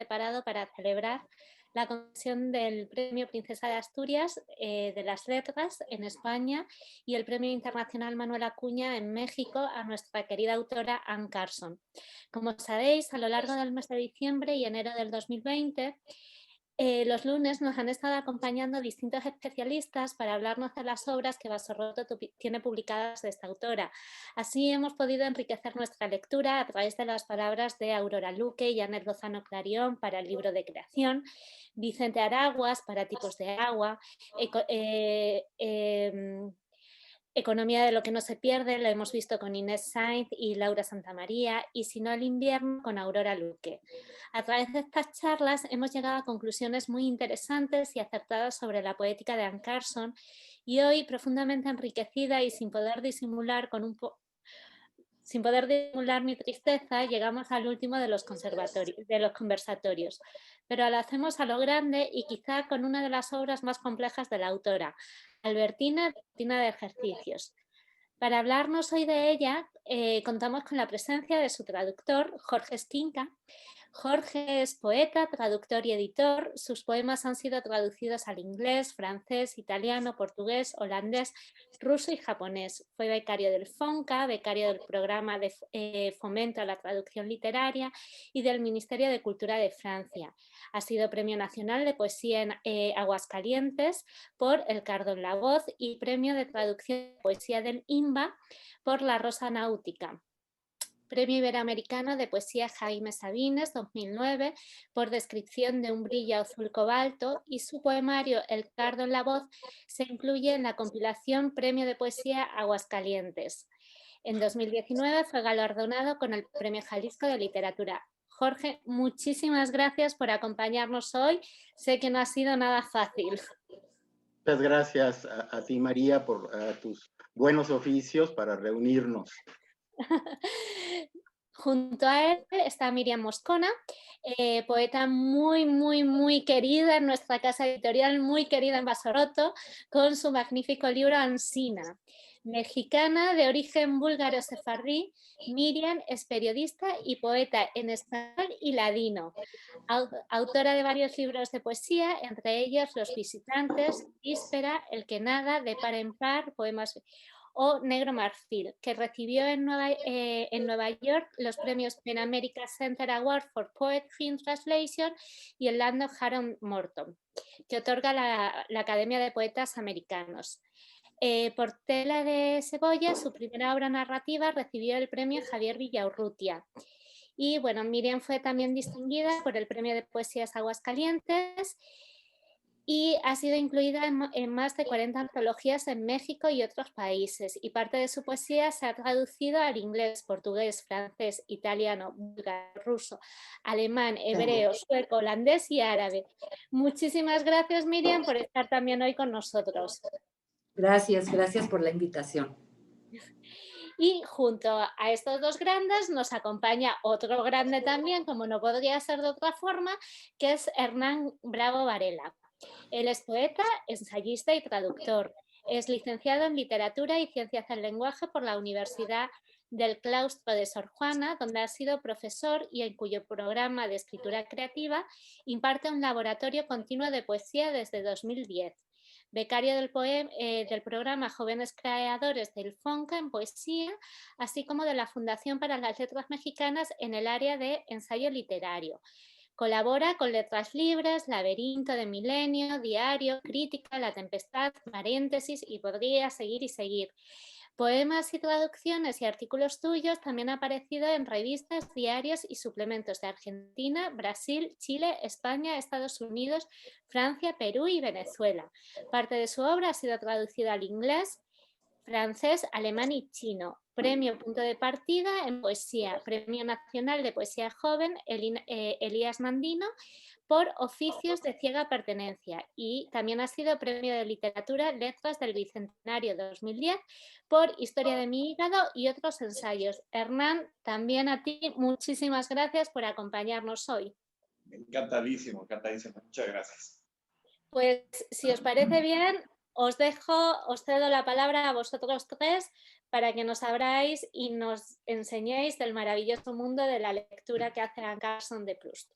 preparado para celebrar la concesión del Premio Princesa de Asturias de las Letras en España y el Premio Internacional Manuel Acuña en México a nuestra querida autora Anne Carson. Como sabéis, a lo largo del mes de diciembre y enero del 2020, los lunes nos han estado acompañando distintos especialistas para hablarnos de las obras que Basorroto tiene publicadas de esta autora. Así hemos podido enriquecer nuestra lectura a través de las palabras de Aurora Luque y Janet Lozano Clarion para el libro de creación, Vicente Araguas para tipos de agua, Economía de lo que no se pierde, lo hemos visto con Inés Sainz y Laura Santamaría, y Si no el invierno, con Aurora Luque. A través de estas charlas hemos llegado a conclusiones muy interesantes y acertadas sobre la poética de Anne Carson, y hoy, profundamente enriquecida y sin poder disimular mi tristeza, llegamos al último de los conversatorios, pero lo hacemos a lo grande y quizá con una de las obras más complejas de la autora, Albertina, rutina de ejercicios. Para hablarnos hoy de ella, contamos con la presencia de su traductor, Jorge Esquinca. Jorge es poeta, traductor y editor. Sus poemas han sido traducidos al inglés, francés, italiano, portugués, holandés, ruso y japonés. Fue becario del FONCA, becario del programa de fomento a la traducción literaria y del Ministerio de Cultura de Francia. Ha sido Premio Nacional de Poesía en Aguascalientes por El Cardo en la Voz y Premio de Traducción de Poesía del INBA por La Rosa Náutica. Premio Iberoamericano de Poesía Jaime Sabines, 2009, por Descripción de un brillo azul cobalto, y su poemario El Cardo en la Voz se incluye en la compilación Premio de Poesía Aguascalientes. En 2019 fue galardonado con el Premio Jalisco de Literatura. Jorge, muchísimas gracias por acompañarnos hoy. Sé que no ha sido nada fácil. Muchas gracias a ti, María, por tus buenos oficios para reunirnos. Junto a él está Miriam Moscona, poeta muy querida en nuestra casa editorial, muy querida en Basorroto, con su magnífico libro Ansina. Mexicana de origen búlgaro sefardí, Miriam es periodista y poeta en español y ladino. Autora de varios libros de poesía, entre ellos Los visitantes, Víspera, El que nada, De par en par, poemas o Negro Marfil, que recibió en Nueva York los premios PEN America Center Award for Poetry in Translation y el Lando Harold Morton, que otorga la Academia de Poetas Americanos. Por Tela de Cebolla, su primera obra narrativa, recibió el premio Javier Villaurrutia. Y bueno, Miriam fue también distinguida por el Premio de Poesías Aguascalientes y ha sido incluida en más de 40 antologías en México y otros países, y parte de su poesía se ha traducido al inglés, portugués, francés, italiano, búlgaro, ruso, alemán, hebreo, sueco, holandés y árabe. Muchísimas gracias, Miriam, por estar también hoy con nosotros. Gracias por la invitación. Y junto a estos dos grandes nos acompaña otro grande también, como no podría ser de otra forma, que es Hernán Bravo Varela. Él es poeta, ensayista y traductor. Es licenciado en Literatura y Ciencias del Lenguaje por la Universidad del Claustro de Sor Juana, donde ha sido profesor y en cuyo programa de escritura creativa imparte un laboratorio continuo de poesía desde 2010. Becario del programa Jóvenes Creadores del FONCA en poesía, así como de la Fundación para las Letras Mexicanas en el área de ensayo literario. Colabora con Letras Libres, Laberinto de Milenio, Diario, Crítica, La Tempestad, Paréntesis y podría seguir y seguir. Poemas y traducciones y artículos tuyos también han aparecido en revistas, diarios y suplementos de Argentina, Brasil, Chile, España, Estados Unidos, Francia, Perú y Venezuela. Parte de su obra ha sido traducida al inglés, francés, alemán y chino. Premio Punto de Partida en Poesía, Premio Nacional de Poesía Joven, Elías Nandino, por Oficios de Ciega Pertenencia, y también ha sido Premio de Literatura Letras del Bicentenario 2010 por Historia de mi hígado y otros ensayos. Hernán, también a ti muchísimas gracias por acompañarnos hoy. Encantadísimo, muchas gracias. Pues si os parece bien, os cedo la palabra a vosotros tres para que nos abráis y nos enseñéis del maravilloso mundo de la lectura que hace Anne Carson de Proust.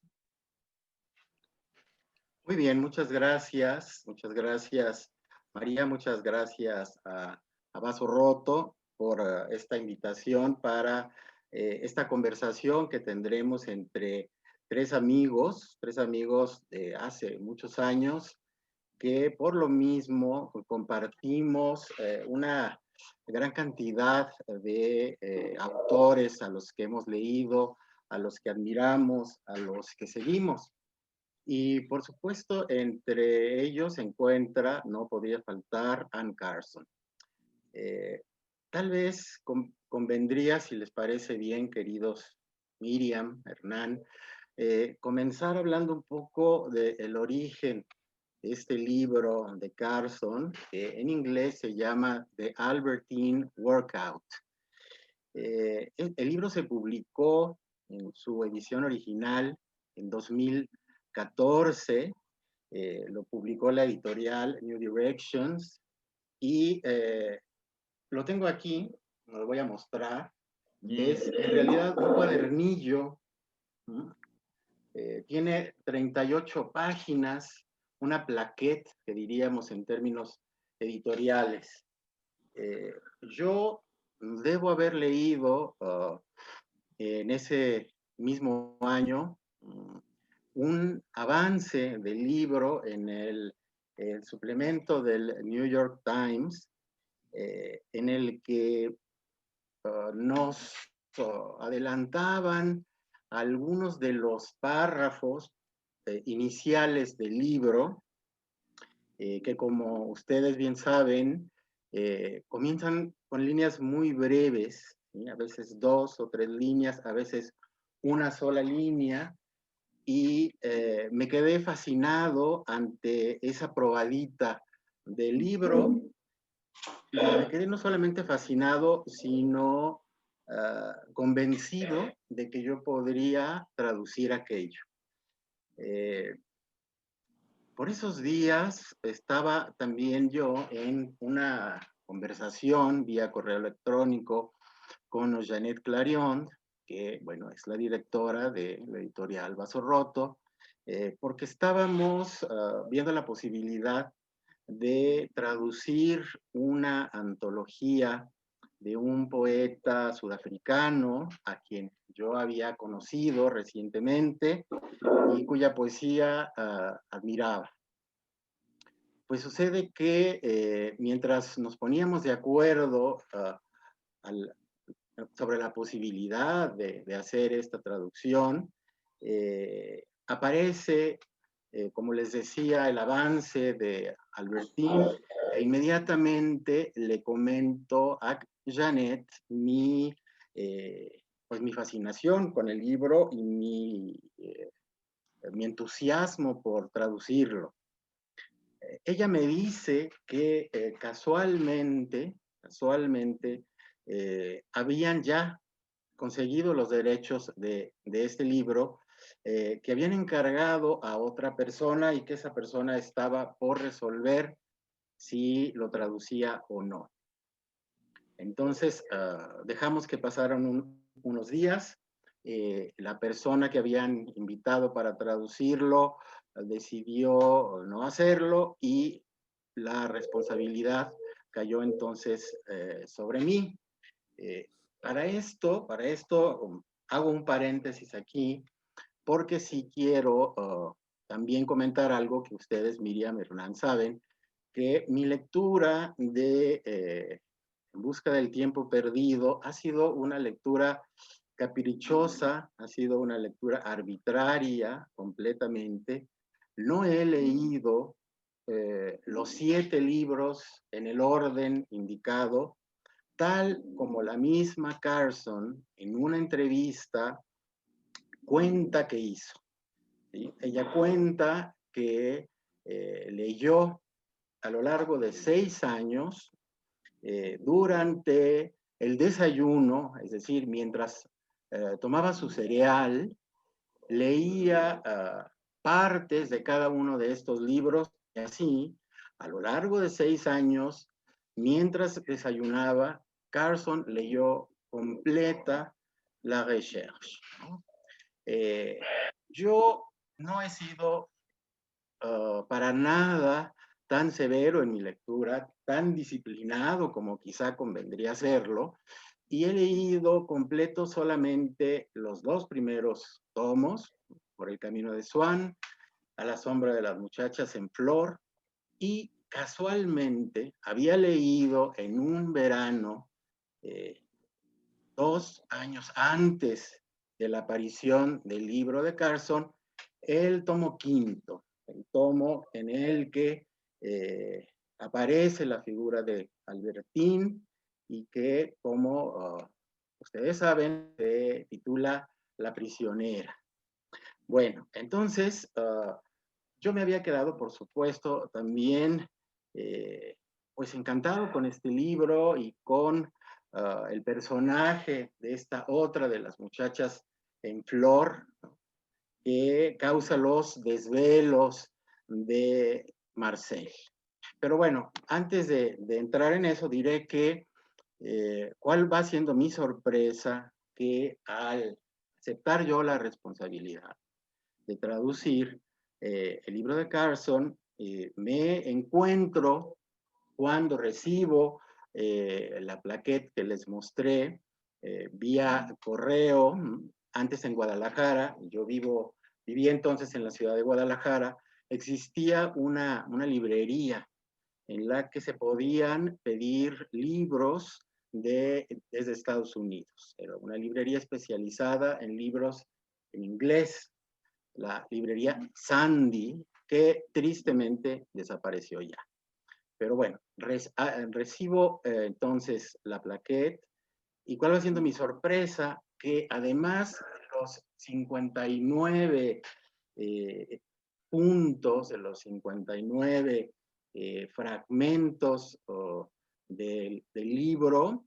Muy bien, muchas gracias. Muchas gracias, María. Muchas gracias a Vaso Roto por esta invitación para esta conversación que tendremos entre tres amigos de hace muchos años, que por lo mismo compartimos una gran cantidad de autores a los que hemos leído, a los que admiramos, a los que seguimos. Y por supuesto, entre ellos se encuentra, no podría faltar, Anne Carson. Tal vez convendría, si les parece bien, queridos Miriam, Hernán, comenzar hablando un poco del origen de este libro de Carson, que en inglés se llama The Albertine Workout. El libro se publicó en su edición original en 2014, lo publicó la editorial New Directions, y lo tengo aquí, lo voy a mostrar. Es en realidad un cuadernillo, tiene 38 páginas, una plaquette, que diríamos en términos editoriales. Yo debo haber leído en ese mismo año un avance del libro en el suplemento del New York Times, en el que nos adelantaban algunos de los párrafos iniciales del libro, que como ustedes bien saben, comienzan con líneas muy breves, ¿sí? A veces 2 o 3 líneas, a veces una sola línea, y me quedé fascinado ante esa probadita del libro. Me quedé no solamente fascinado, sino convencido de que yo podría traducir aquello. Por esos días estaba también yo en una conversación vía correo electrónico con Janet Clarion, que, bueno, es la directora de la editorial Vaso Roto, porque estábamos viendo la posibilidad de traducir una antología de un poeta sudafricano a quien yo había conocido recientemente y cuya poesía admiraba. Pues sucede que mientras nos poníamos de acuerdo sobre la posibilidad de hacer esta traducción, aparece, como les decía, el avance de Albertine, e inmediatamente le comento a Janet pues mi fascinación con el libro y mi entusiasmo por traducirlo. Ella me dice que casualmente, habían ya conseguido los derechos de este libro, que habían encargado a otra persona y que esa persona estaba por resolver si lo traducía o no. Entonces, dejamos que pasaran unos días. La persona que habían invitado para traducirlo decidió no hacerlo y la responsabilidad cayó entonces sobre mí. Para esto hago un paréntesis aquí, porque sí quiero también comentar algo que ustedes, Miriam y Hernán, saben, que mi lectura de En busca del tiempo perdido ha sido una lectura caprichosa, ha sido una lectura arbitraria completamente. No he leído los 7 libros en el orden indicado, tal como la misma Carson en una entrevista cuenta que hizo. ¿Sí? Ella cuenta que leyó a lo largo de 6 años, durante el desayuno, es decir, mientras tomaba su cereal, leía partes de cada uno de estos libros, y así, a lo largo de 6 años, mientras desayunaba, Carson leyó completa La Recherche. Yo no he sido para nada tan severo en mi lectura, tan disciplinado como quizá convendría serlo, y he leído completo solamente los 2 primeros tomos, Por el camino de Swan, A la sombra de las muchachas en flor, y casualmente había leído en un verano, 2 años antes de la aparición del libro de Carson, el tomo quinto, el tomo en el que aparece la figura de Albertín y que, como ustedes saben, se titula La prisionera. Bueno, entonces, yo me había quedado, por supuesto, también pues encantado con este libro y con el personaje de esta otra de las muchachas en flor, ¿no?, que causa los desvelos de Marcel. Pero bueno, antes de entrar en eso, diré que cuál va siendo mi sorpresa, que al aceptar yo la responsabilidad de traducir el libro de Carson, me encuentro cuando recibo la plaquette que les mostré vía correo, antes en Guadalajara, vivía entonces en la ciudad de Guadalajara, existía una librería en la que se podían pedir libros desde Estados Unidos. Era una librería especializada en libros en inglés, la librería Sandy, que tristemente desapareció ya. Pero bueno, recibo entonces la plaquette, y cuál va siendo mi sorpresa, que además de los 59 puntos, de los 59 fragmentos del libro,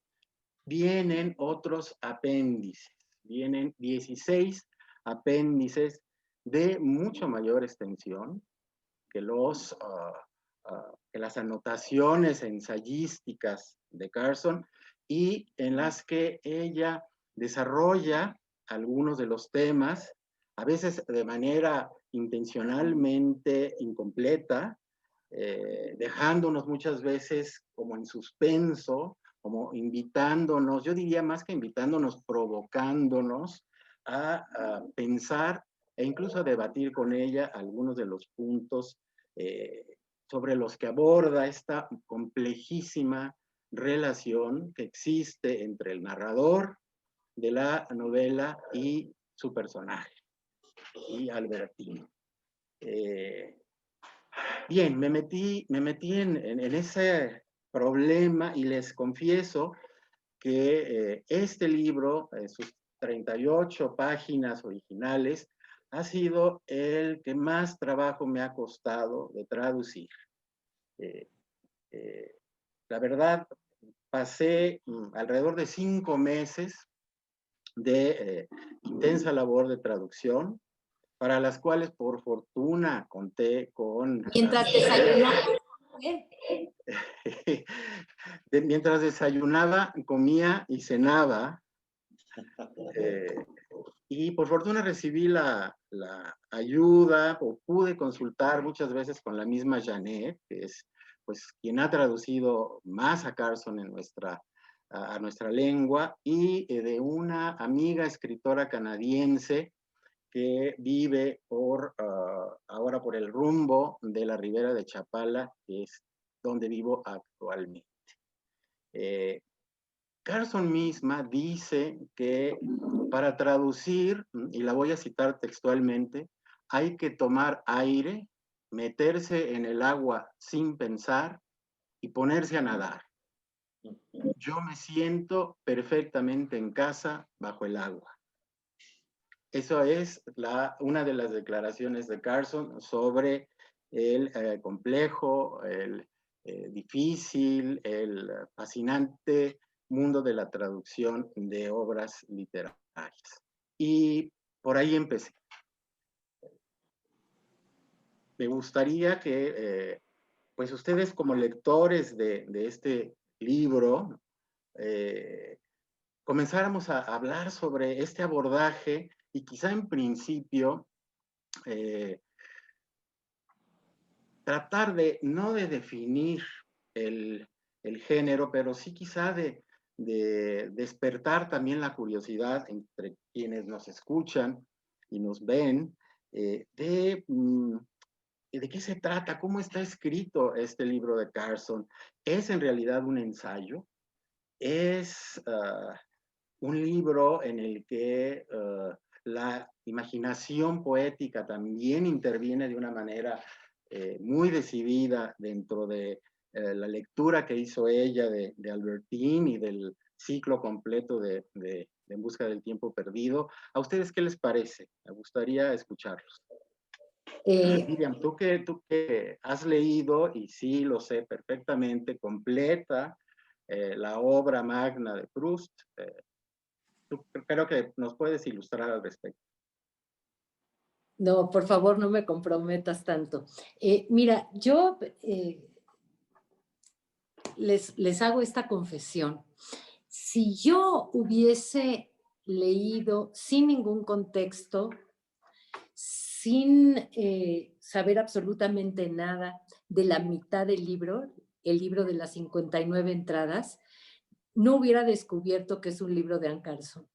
vienen otros apéndices, vienen 16 apéndices de mucho mayor extensión que que las anotaciones ensayísticas de Carson, y en las que ella desarrolla algunos de los temas, a veces de manera intencionalmente incompleta, dejándonos muchas veces como en suspenso, como invitándonos, yo diría más que invitándonos, provocándonos a pensar e incluso a debatir con ella algunos de los puntos sobre los que aborda esta complejísima relación que existe entre el narrador de la novela y su personaje, y Albertino. Bien, me metí en ese problema, y les confieso que este libro, sus 38 páginas originales, ha sido el que más trabajo me ha costado de traducir. La verdad, pasé alrededor de 5 meses de intensa labor de traducción, para las cuales por fortuna conté con... Mientras desayunaba. Mientras desayunaba, comía y cenaba, y por fortuna recibí la ayuda, o pude consultar muchas veces con la misma Janet, que es pues quien ha traducido más a Carson en a nuestra lengua, y de una amiga escritora canadiense que vive ahora por el rumbo de la Ribera de Chapala, que es donde vivo actualmente. Carson misma dice que para traducir, y la voy a citar textualmente, hay que tomar aire, meterse en el agua sin pensar y ponerse a nadar. Yo me siento perfectamente en casa bajo el agua. Eso es una de las declaraciones de Carson sobre el complejo, el difícil, el fascinante mundo de la traducción de obras literarias. Y por ahí empecé. Me gustaría que pues ustedes, como lectores de este libro, comenzáramos a hablar sobre este abordaje, y quizá en principio tratar de, no de definir el género, pero sí quizá de despertar también la curiosidad entre quienes nos escuchan y nos ven, de qué se trata, cómo está escrito este libro de Carson. ¿Es en realidad un ensayo? ¿Es un libro en el que la imaginación poética también interviene de una manera muy decidida dentro de la lectura que hizo ella de Albertine y del ciclo completo de En busca del tiempo perdido? ¿A ustedes qué les parece? Me gustaría escucharlos. Miriam, tú que has leído, y sí lo sé perfectamente, completa la obra magna de Proust, creo que nos puedes ilustrar al respecto. No, por favor, no me comprometas tanto. Mira, yo les hago esta confesión. Si yo hubiese leído sin ningún contexto, sin saber absolutamente nada de la mitad del libro, el libro de las 59 entradas, no hubiera descubierto que es un libro de Anne Carson.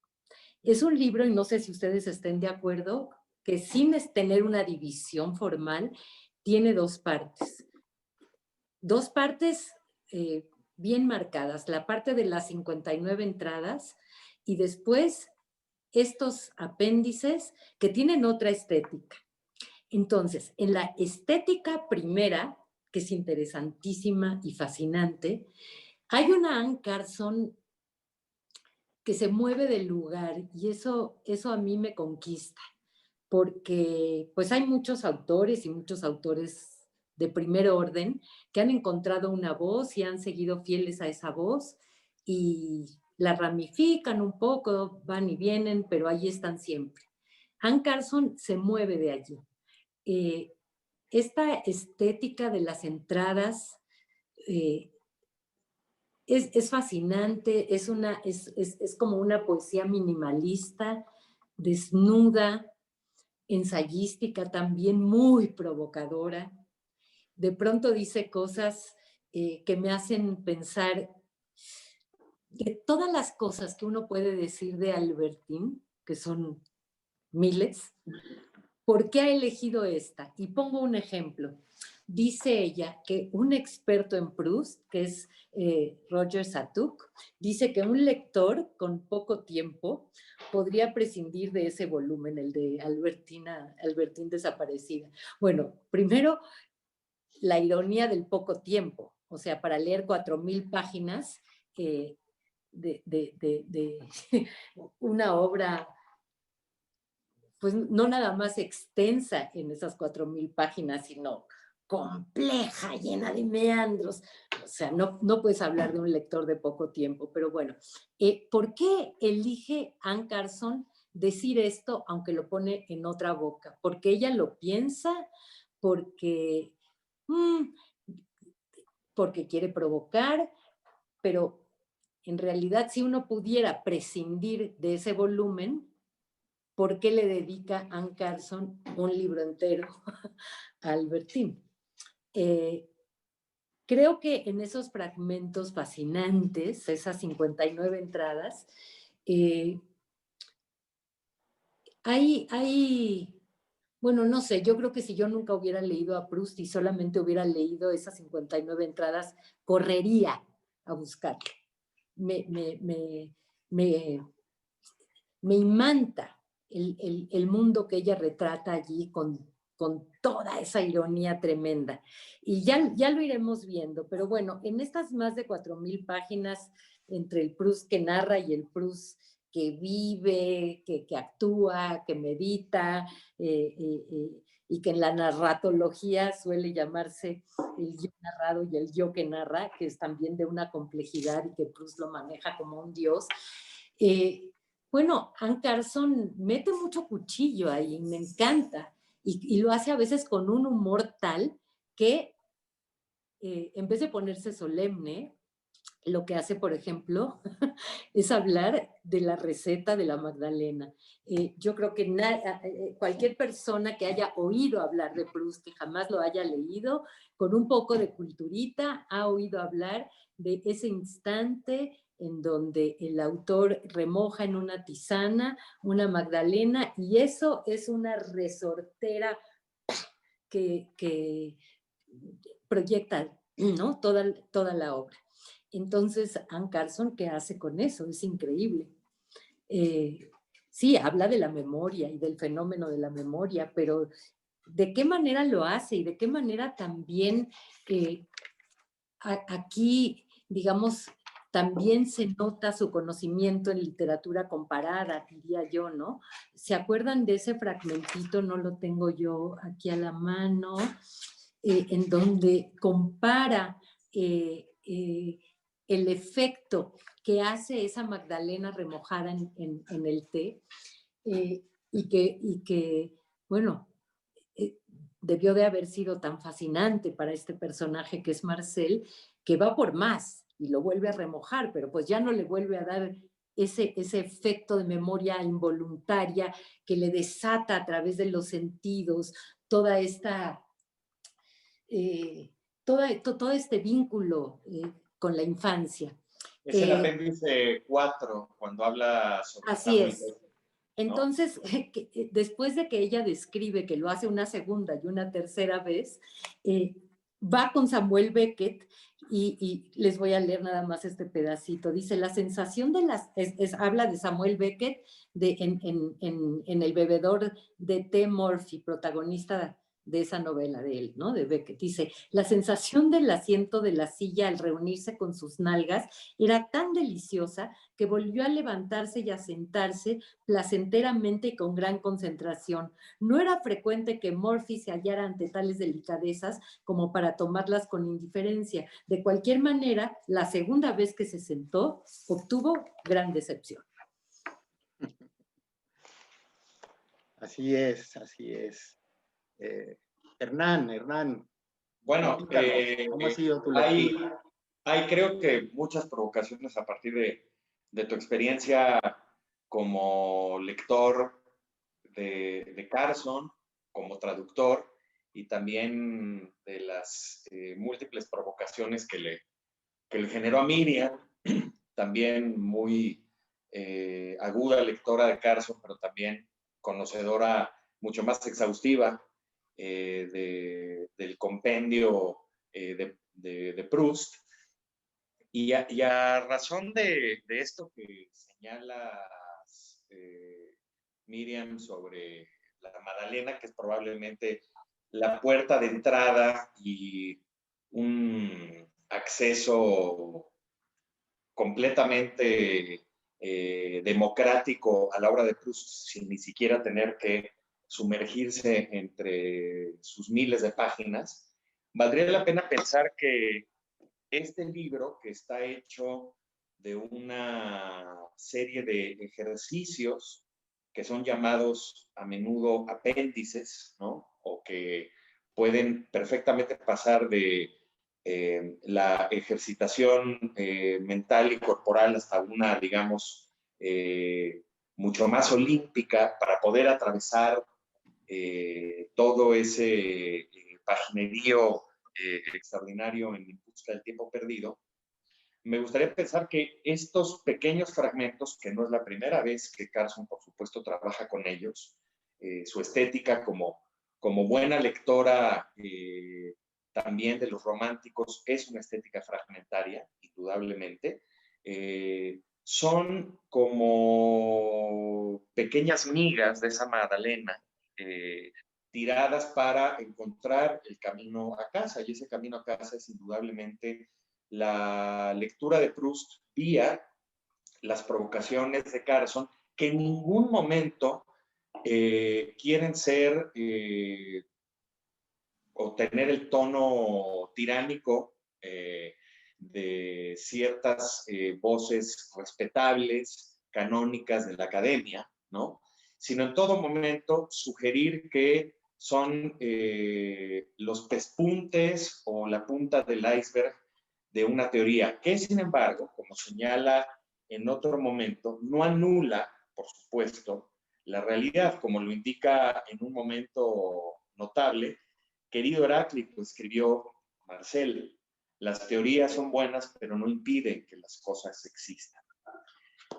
Es un libro, y no sé si ustedes estén de acuerdo, que sin tener una división formal, tiene dos partes. Dos partes bien marcadas, la parte de las 59 entradas y después estos apéndices que tienen otra estética. Entonces, en la estética primera, que es interesantísima y fascinante, hay una Anne Carson que se mueve del lugar y eso a mí me conquista, porque pues hay muchos autores y muchos autores de primer orden que han encontrado una voz y han seguido fieles a esa voz y la ramifican un poco, van y vienen, pero ahí están siempre. Anne Carson se mueve de allí. Esta estética de las entradas es fascinante, es como una poesía minimalista, desnuda, ensayística, también muy provocadora. De pronto dice cosas que me hacen pensar que todas las cosas que uno puede decir de Albertine, que son miles, ¿por qué ha elegido esta? Y pongo un ejemplo. Dice ella que un experto en Proust, que es Roger Satouk, dice que un lector con poco tiempo podría prescindir de ese volumen, el de Albertine desaparecida. Bueno, primero, la ironía del poco tiempo, o sea, para leer 4,000 páginas de una obra pues no nada más extensa en esas 4,000 páginas, sino compleja, llena de meandros. O sea, no puedes hablar de un lector de poco tiempo, pero bueno. ¿Por qué elige Anne Carson decir esto, aunque lo pone en otra boca? Porque ella lo piensa, porque quiere provocar, pero en realidad si uno pudiera prescindir de ese volumen, ¿por qué le dedica Anne Carson un libro entero a Albertine? Creo que en esos fragmentos fascinantes, esas 59 entradas, bueno, no sé, yo creo que si yo nunca hubiera leído a Proust y solamente hubiera leído esas 59 entradas, correría a buscarlo. Me imanta el mundo que ella retrata allí con toda esa ironía tremenda. Y ya lo iremos viendo, pero bueno, en estas más de 4,000 páginas, entre el Proust que narra y el Proust que vive, que actúa, que medita, y que en la narratología suele llamarse el yo narrado y el yo que narra, que es también de una complejidad y que Proust lo maneja como un dios. Bueno, Anne Carson mete mucho cuchillo ahí, me encanta, y lo hace a veces con un humor tal que en vez de ponerse solemne, lo que hace, por ejemplo, es hablar de la receta de la Magdalena. Yo creo que cualquier persona que haya oído hablar de Proust, que jamás lo haya leído, con un poco de culturita, ha oído hablar de ese instante en donde el autor remoja en una tisana una Magdalena, y eso es una resortera que proyecta, ¿no?, toda la obra. Entonces, Anne Carson, ¿qué hace con eso? Es increíble. Sí, habla de la memoria y del fenómeno de la memoria, pero ¿de qué manera lo hace? Y de qué manera también aquí, digamos, también se nota su conocimiento en literatura comparada, diría yo, ¿no? ¿Se acuerdan de ese fragmentito? No lo tengo yo aquí a la mano, en donde compara el efecto que hace esa Magdalena remojada en el té, y que, bueno, debió de haber sido tan fascinante para este personaje que es Marcel, que va por más y lo vuelve a remojar, pero pues ya no le vuelve a dar ese efecto de memoria involuntaria que le desata a través de los sentidos toda esta, todo este vínculo con la infancia. Es el apéndice 4, cuando habla sobre Así Samuel es. Beckett, ¿no? Entonces, después de que ella describe que lo hace una segunda y una tercera vez, va con Samuel Beckett y les voy a leer nada más este pedacito. Dice, la sensación de las... habla de Samuel Beckett en El bebedor de té Murphy, protagonista de esa novela de él, ¿no? De Beckett. Dice, la sensación del asiento de la silla al reunirse con sus nalgas era tan deliciosa que volvió a levantarse y a sentarse placenteramente y con gran concentración. No era frecuente que Murphy se hallara ante tales delicadezas como para tomarlas con indiferencia. De cualquier manera, la segunda vez que se sentó, obtuvo gran decepción. Así es, así es. Hernán. Bueno, ¿Cómo ha sido tu lectura? hay creo que muchas provocaciones a partir de tu experiencia como lector de Carson, como traductor, y también de las múltiples provocaciones que le generó a Miriam, también muy aguda lectora de Carson, pero también conocedora mucho más exhaustiva del compendio de Proust. Y a razón de esto que señalas, Miriam, sobre la Magdalena, que es probablemente la puerta de entrada y un acceso completamente democrático a la obra de Proust, sin ni siquiera tener que sumergirse entre sus miles de páginas, valdría la pena pensar que este libro, que está hecho de una serie de ejercicios que son llamados a menudo apéndices, ¿no? O que pueden perfectamente pasar de la ejercitación mental y corporal hasta una, digamos, mucho más olímpica, para poder atravesar todo ese paginerío extraordinario en busca del tiempo perdido. Me gustaría pensar que estos pequeños fragmentos, que no es la primera vez que Carson, por supuesto, trabaja con ellos, su estética como buena lectora también de los románticos, es una estética fragmentaria, indudablemente, son como pequeñas migas de esa Magdalena, tiradas para encontrar el camino a casa, y ese camino a casa es indudablemente la lectura de Proust vía las provocaciones de Carson, que en ningún momento quieren ser o tener el tono tiránico de ciertas voces respetables, canónicas de la academia, ¿no? Sino en todo momento sugerir que son los pespuntes o la punta del iceberg de una teoría que, sin embargo, como señala en otro momento, no anula, por supuesto, la realidad, como lo indica en un momento notable. Querido Heráclito, escribió Marcel, las teorías son buenas, pero no impiden que las cosas existan.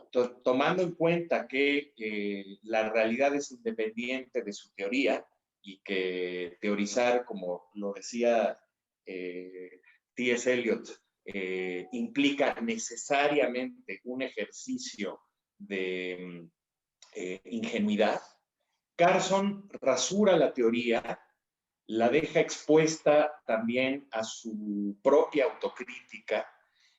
Entonces, tomando en cuenta que la realidad es independiente de su teoría y que teorizar, como lo decía T.S. Eliot, implica necesariamente un ejercicio de ingenuidad, Carson rasura la teoría, la deja expuesta también a su propia autocrítica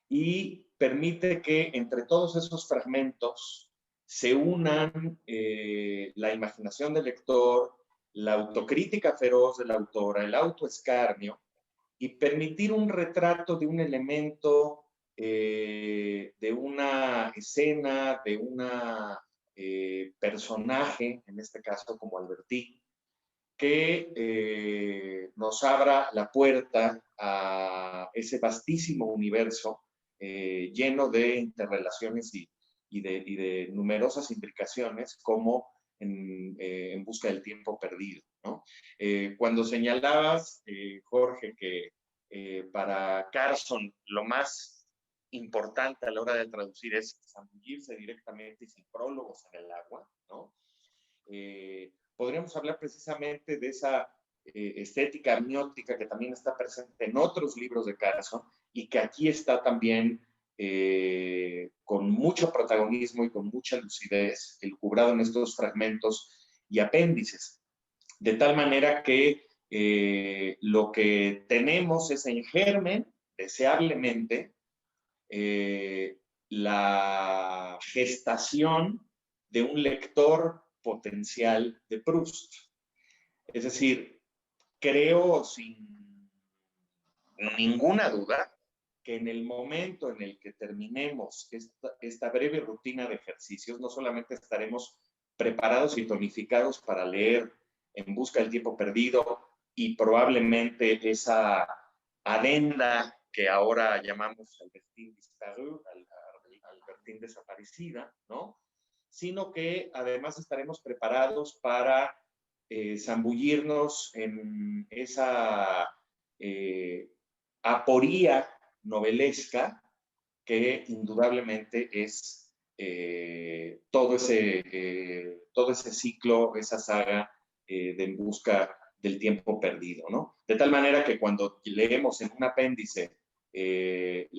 y permite que entre todos esos fragmentos se unan la imaginación del lector, la autocrítica feroz de la autora, el autoescarnio, y permitir un retrato de un elemento, de una escena, de una personaje, en este caso como Albertí, que nos abra la puerta a ese vastísimo universo lleno de interrelaciones y de numerosas implicaciones, como en busca del tiempo perdido, ¿no? Cuando señalabas, Jorge, que para Carson lo más importante a la hora de traducir es zambullirse directamente y sin prólogos en el agua, ¿no? Podríamos hablar precisamente de esa estética amniótica que también está presente en otros libros de Carson y que aquí está también con mucho protagonismo y con mucha lucidez, elucubrado en estos fragmentos y apéndices. De tal manera que lo que tenemos es en germen, deseablemente, la gestación de un lector potencial de Proust. Es decir, creo sin ninguna duda que en el momento en el que terminemos esta breve rutina de ejercicios, no solamente estaremos preparados y tonificados para leer En busca del tiempo perdido y probablemente esa adenda que ahora llamamos Albertine disparue, Albertine desaparecida, ¿no? Sino que además estaremos preparados para zambullirnos en esa aporía novelesca que indudablemente es todo ese ciclo, esa saga de En busca del tiempo perdido, ¿no? De tal manera que cuando leemos en un apéndice el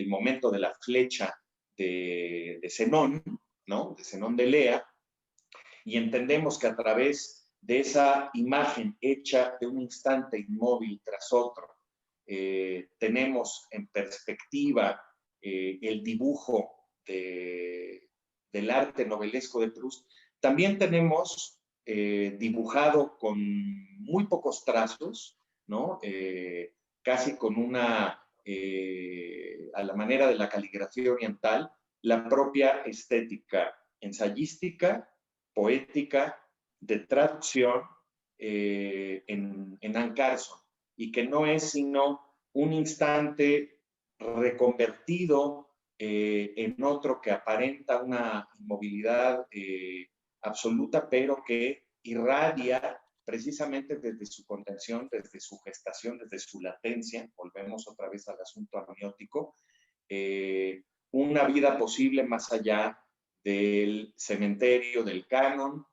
momento de la flecha de Zenón, ¿no? De Zenón de Lea, y entendemos que a través de esa imagen hecha de un instante inmóvil tras otro, tenemos en perspectiva el dibujo del arte novelesco de Proust, también tenemos dibujado con muy pocos trazos, ¿no? Casi con una, a la manera de la caligrafía oriental, la propia estética ensayística, poética, de traducción en Anne Carson, y que no es sino un instante reconvertido en otro que aparenta una inmovilidad absoluta, pero que irradia precisamente desde su contención, desde su gestación, desde su latencia, volvemos otra vez al asunto amniótico, una vida posible más allá del cementerio, del canon,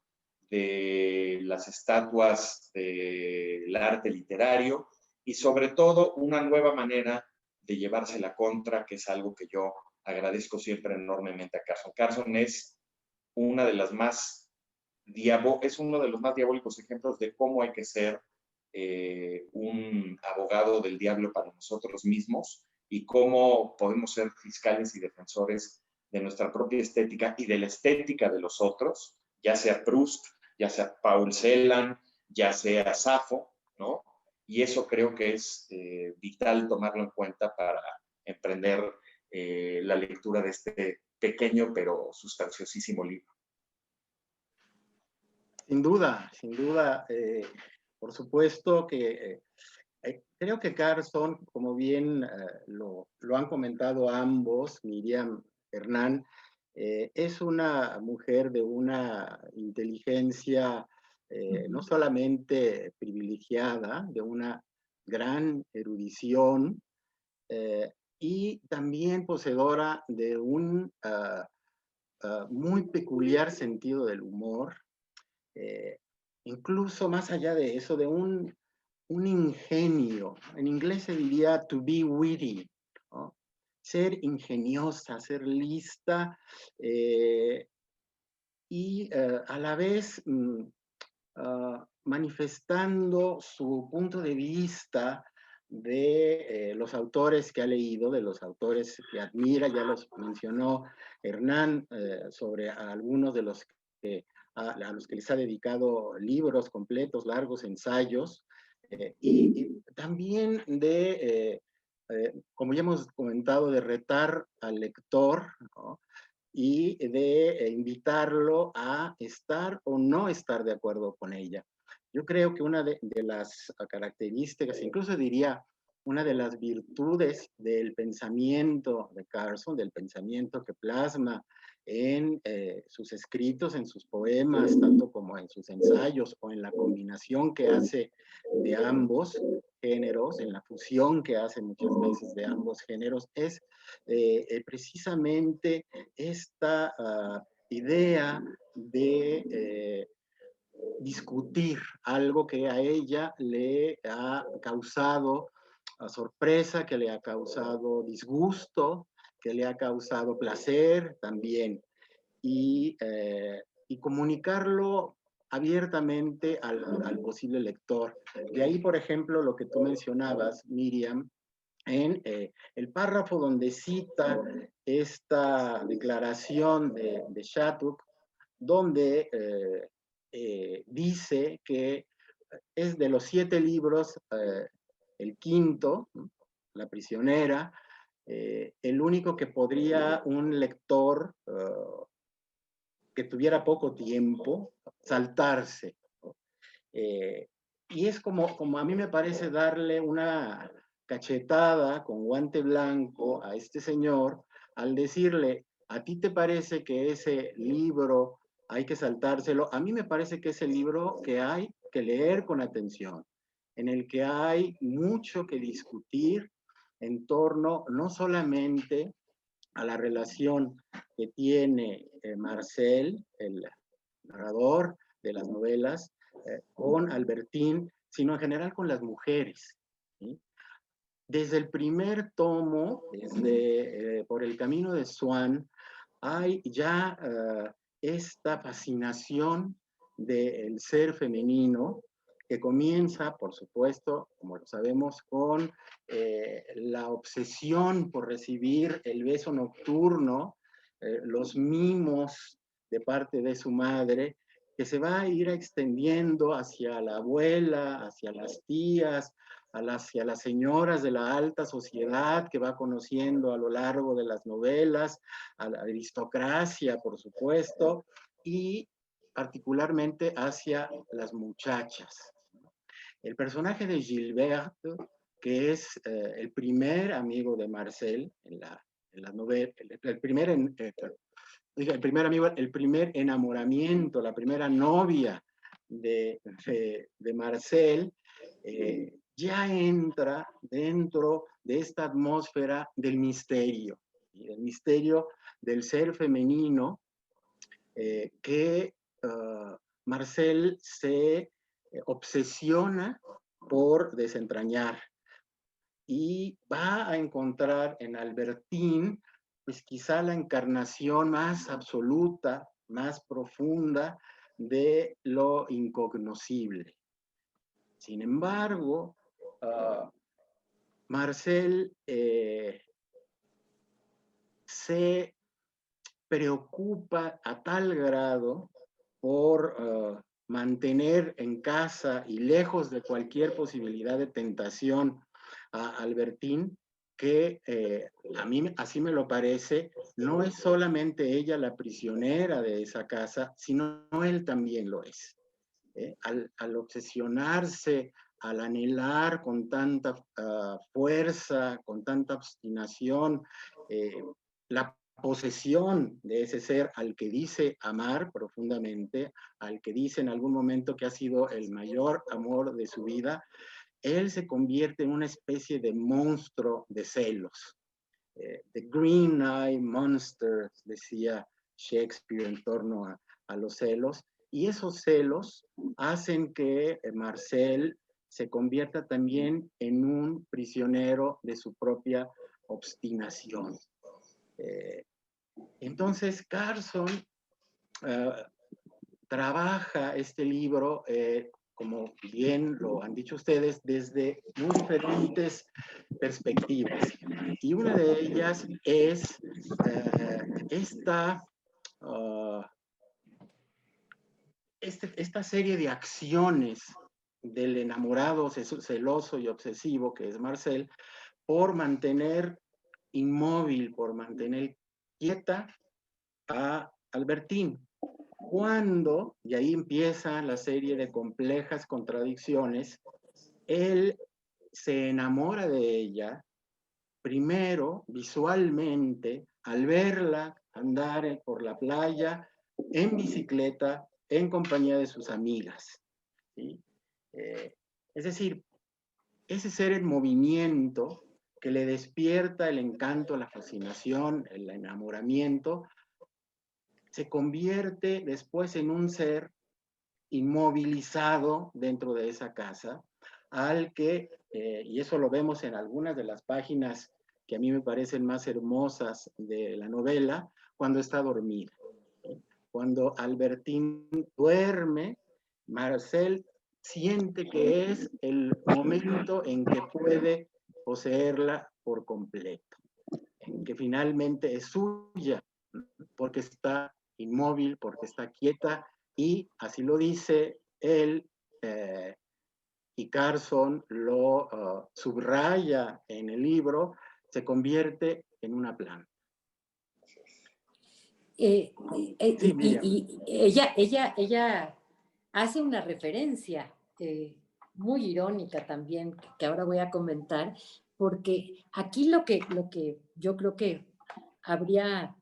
de las estatuas del arte literario y sobre todo una nueva manera de llevarse la contra, que es algo que yo agradezco siempre enormemente a Carson. Carson es uno de los más diabólicos ejemplos de cómo hay que ser un abogado del diablo para nosotros mismos y cómo podemos ser fiscales y defensores de nuestra propia estética y de la estética de los otros, ya sea Proust, ya sea Paul Celan, ya sea Safo, ¿no? Y eso creo que es vital tomarlo en cuenta para emprender la lectura de este pequeño pero sustanciosísimo libro. Sin duda, por supuesto que Creo que Carson, como bien lo han comentado ambos, Miriam, Hernán, es una mujer de una inteligencia no solamente privilegiada, de una gran erudición, y también poseedora de un muy peculiar sentido del humor, incluso más allá de eso, de un ingenio. En inglés se diría to be witty, ¿no? Ser ingeniosa, ser lista, y a la vez manifestando su punto de vista de los autores que ha leído, de los autores que admira. Ya los mencionó Hernán, sobre algunos de los que, a los que les ha dedicado libros completos, largos ensayos, y también de, como ya hemos comentado, de retar al lector, ¿no? Y de invitarlo a estar o no estar de acuerdo con ella. Yo creo que una de las características, incluso diría una de las virtudes del pensamiento de Carson, del pensamiento que plasma en sus escritos, en sus poemas, tanto como en sus ensayos, o en la combinación que hace de ambos géneros, en la fusión que hace muchas veces de ambos géneros, es precisamente esta idea de discutir algo que a ella le ha causado sorpresa, que le ha causado disgusto, que le ha causado placer también, y comunicarlo abiertamente al posible lector. De ahí, por ejemplo, lo que tú mencionabas, Miriam, en el párrafo donde cita esta declaración de Shattuck, donde dice que es de los 7 libros, el quinto, La prisionera, el único que podría un lector que tuviera poco tiempo saltarse, ¿no? Y es como a mí me parece darle una cachetada con guante blanco a este señor al decirle: ¿a ti te parece que ese libro hay que saltárselo? A mí me parece que es el libro que hay que leer con atención, en el que hay mucho que discutir en torno no solamente a la relación que tiene Marcel, el narrador de las novelas, con Albertín, sino en general con las mujeres, ¿sí? Desde el primer tomo, desde Por el camino de Swan, hay ya esta fascinación del ser femenino, que comienza, por supuesto, como lo sabemos, con la obsesión por recibir el beso nocturno, los mimos de parte de su madre, que se va a ir extendiendo hacia la abuela, hacia las tías, hacia las señoras de la alta sociedad que va conociendo a lo largo de las novelas, a la aristocracia, por supuesto, y particularmente hacia las muchachas. El personaje de Gilbert, que es el primer amigo de Marcel en la novela, el primer amigo, el primer enamoramiento, la primera novia de Marcel, ya entra dentro de esta atmósfera del misterio, ¿sí? El misterio del ser femenino, que Marcel se obsesiona por desentrañar, y va a encontrar en Albertín, pues quizá la encarnación más absoluta, más profunda de lo incognoscible. Sin embargo, Marcel se preocupa a tal grado por mantener en casa y lejos de cualquier posibilidad de tentación a Albertín, que a mí así me lo parece, no es solamente ella la prisionera de esa casa, sino él también lo es. Al obsesionarse, al anhelar con tanta fuerza, con tanta obstinación, la posesión de ese ser al que dice amar profundamente, al que dice en algún momento que ha sido el mayor amor de su vida, él se convierte en una especie de monstruo de celos. The Green Eye Monster, decía Shakespeare en torno a los celos, y esos celos hacen que Marcel se convierta también en un prisionero de su propia obstinación. Entonces Carson trabaja este libro, como bien lo han dicho ustedes, desde muy diferentes perspectivas. Y una de ellas es esta serie de acciones del enamorado celoso y obsesivo que es Marcel, por mantener inmóvil, por mantener quieta a Albertine. Cuando, y ahí empieza la serie de complejas contradicciones, él se enamora de ella, primero visualmente, al verla andar por la playa en bicicleta en compañía de sus amigas, ¿sí? Es decir, ese ser en movimiento que le despierta el encanto, la fascinación, el enamoramiento, se convierte después en un ser inmovilizado dentro de esa casa, al que, y eso lo vemos en algunas de las páginas que a mí me parecen más hermosas de la novela, cuando está dormida. Cuando Albertine duerme, Marcel siente que es el momento en que puede poseerla por completo, en que finalmente es suya, porque está inmóvil, porque está quieta, y así lo dice él, y Carson lo subraya en el libro, se convierte en una planta. Y ella hace una referencia muy irónica también, que ahora voy a comentar, porque aquí lo que yo creo que habría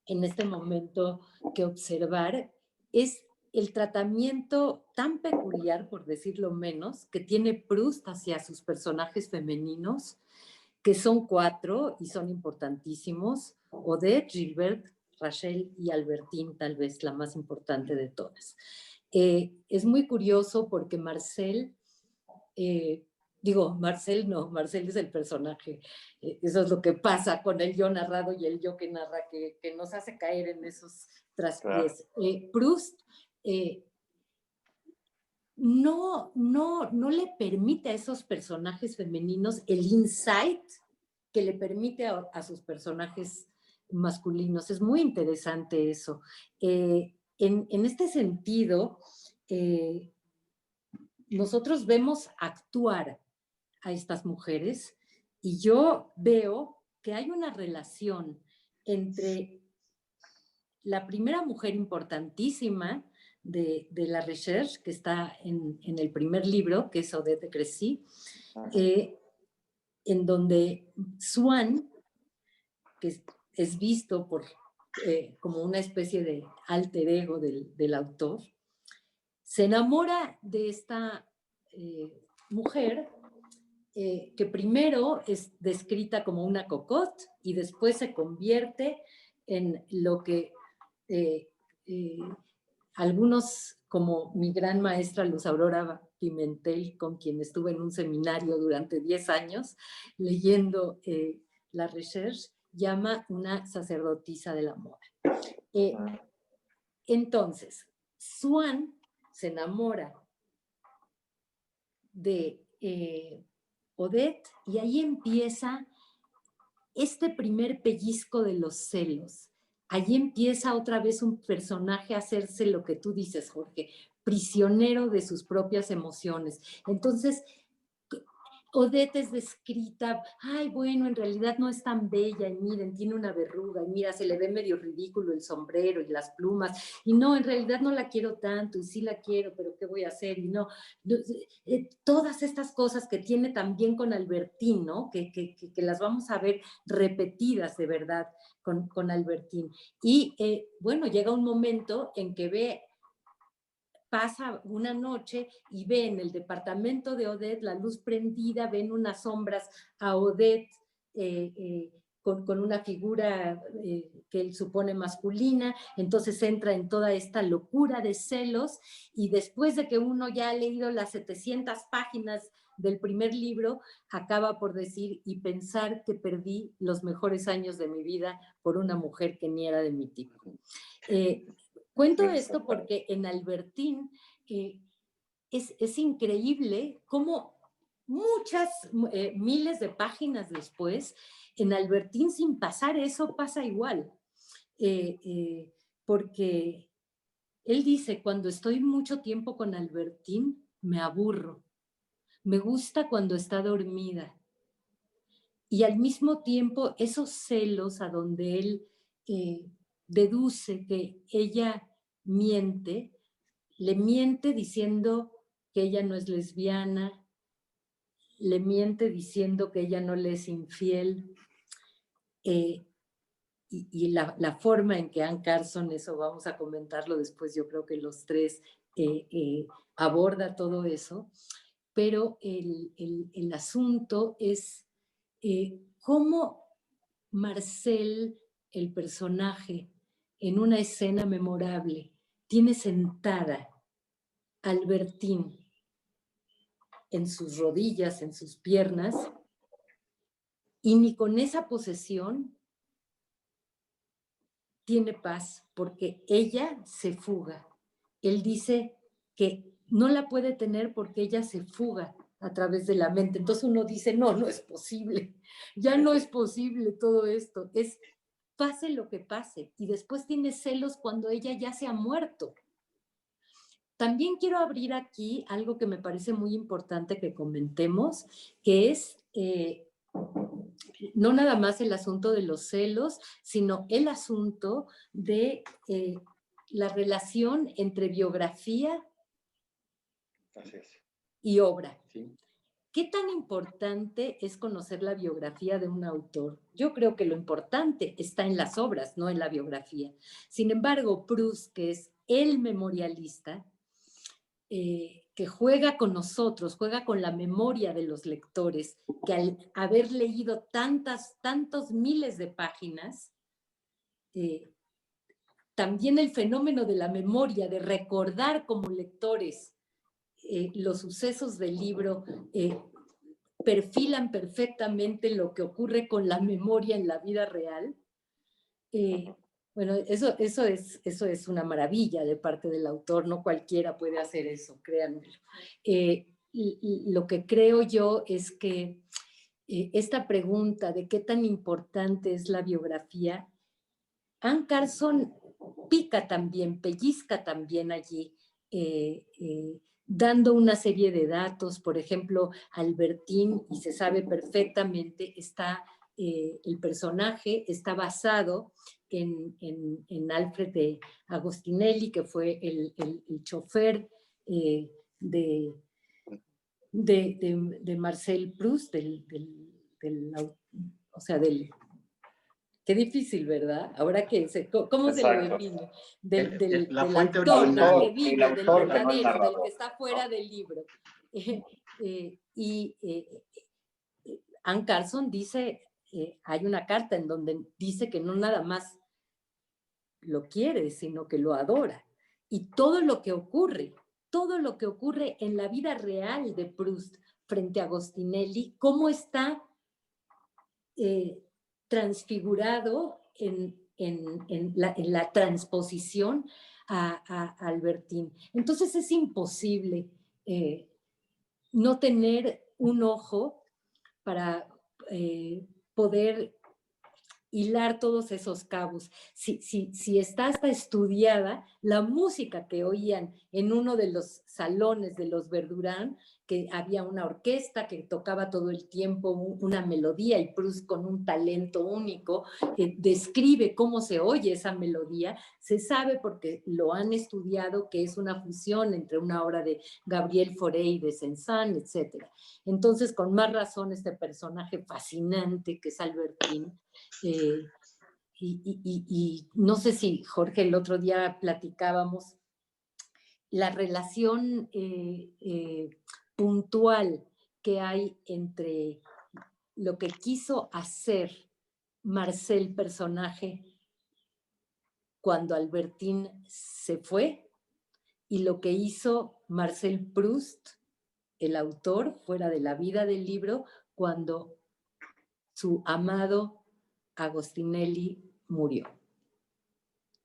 en este momento que observar es el tratamiento tan peculiar, por decirlo menos, que tiene Proust hacia sus personajes femeninos, que son 4 y son importantísimos: Odette, Gilberte, Rachel y Albertine, tal vez la más importante de todas. Es muy curioso porque Marcel, Marcel es el personaje. Eso es lo que pasa con el yo narrado y el yo que narra, que nos hace caer en esos traspiés. Claro. Proust no le permite a esos personajes femeninos el insight que le permite a sus personajes masculinos. Es muy interesante eso. En este sentido, nosotros vemos actuar a estas mujeres y yo veo que hay una relación entre la primera mujer importantísima de la Recherche, que está en el primer libro, que es Odette de Crécy, en donde Swann, que es visto como una especie de alter ego del autor, se enamora de esta mujer que primero es descrita como una cocotte y después se convierte en lo que algunos, como mi gran maestra Luz Aurora Pimentel, con quien estuve en un seminario durante 10 años leyendo La Recherche, llama una sacerdotisa de la moda. Entonces, Swann se enamora de Odette y ahí empieza este primer pellizco de los celos. Allí empieza otra vez un personaje a hacerse lo que tú dices, Jorge, prisionero de sus propias emociones. Entonces, Odette es descrita, ay, bueno, en realidad no es tan bella, y miren, tiene una verruga, y mira, se le ve medio ridículo el sombrero y las plumas, y no, en realidad no la quiero tanto, y sí la quiero, pero ¿qué voy a hacer? Y no, todas estas cosas que tiene también con Albertín, ¿no? Que las vamos a ver repetidas de verdad con Albertín. Y bueno, llega un momento en que pasa una noche y ve en el departamento de Odette la luz prendida, ven unas sombras a Odette con una figura que él supone masculina, entonces entra en toda esta locura de celos y después de que uno ya ha leído las 700 páginas del primer libro, acaba por decir y pensar que perdí los mejores años de mi vida por una mujer que ni era de mi tipo. Cuento esto porque en Albertín es increíble cómo muchas, miles de páginas después, en Albertín sin pasar eso pasa igual. Porque él dice, cuando estoy mucho tiempo con Albertín, me aburro. Me gusta cuando está dormida. Y al mismo tiempo, esos celos a donde él deduce que ella miente, le miente diciendo que ella no es lesbiana, le miente diciendo que ella no le es infiel, y la forma en que Anne Carson, eso vamos a comentarlo después, yo creo que los tres aborda todo eso, pero el asunto es cómo Marcel, el personaje, en una escena memorable, tiene sentada a Albertín en sus rodillas, en sus piernas, y ni con esa posesión tiene paz, porque ella se fuga. Él dice que no la puede tener porque ella se fuga a través de la mente. Entonces uno dice, no, no es posible, ya no es posible todo esto, es pase lo que pase. Y después tiene celos cuando ella ya se ha muerto. También quiero abrir aquí algo que me parece muy importante que comentemos, que es no nada más el asunto de los celos, sino el asunto de la relación entre biografía y obra. Sí. ¿Qué tan importante es conocer la biografía de un autor? Yo creo que lo importante está en las obras, no en la biografía. Sin embargo, Proust, que es el memorialista, que juega con nosotros, juega con la memoria de los lectores, que al haber leído tantos miles de páginas, también el fenómeno de la memoria, de recordar como lectores los sucesos del libro, perfilan perfectamente lo que ocurre con la memoria en la vida real. Bueno, eso es una maravilla de parte del autor, no cualquiera puede hacer eso, créanmelo. Y lo que creo yo es que esta pregunta de qué tan importante es la biografía, Anne Carson pica también, pellizca también allí, dando una serie de datos. Por ejemplo, Albertín, y se sabe perfectamente, el personaje está basado en Alfred de Agostinelli, que fue el chofer de Marcel Proust, o sea, qué difícil, ¿verdad? Ahora que ¿cómo se lo define? Del fuente autor, original. del que vive, del autor, verdadero, del que está fuera del libro. Anne Carson dice, hay una carta en donde dice que no nada más lo quiere, sino que lo adora. Y todo lo que ocurre en la vida real de Proust frente a Agostinelli, cómo está transfigurado en la transposición a Albertín. Entonces es imposible no tener un ojo para poder hilar todos esos cabos. Si está hasta estudiada la música que oían en uno de los salones de los Verdurán, que había una orquesta que tocaba todo el tiempo una melodía, y Proust, con un talento único, describe cómo se oye esa melodía. Se sabe, porque lo han estudiado, que es una fusión entre una obra de Gabriel Fauré y de Saint-Saëns, etc. Entonces, con más razón, este personaje fascinante que es Albertine. Y no sé si, Jorge, el otro día platicábamos la relación puntual que hay entre lo que quiso hacer Marcel personaje cuando Albertine se fue, y lo que hizo Marcel Proust, el autor, fuera de la vida del libro, cuando su amado Agostinelli murió.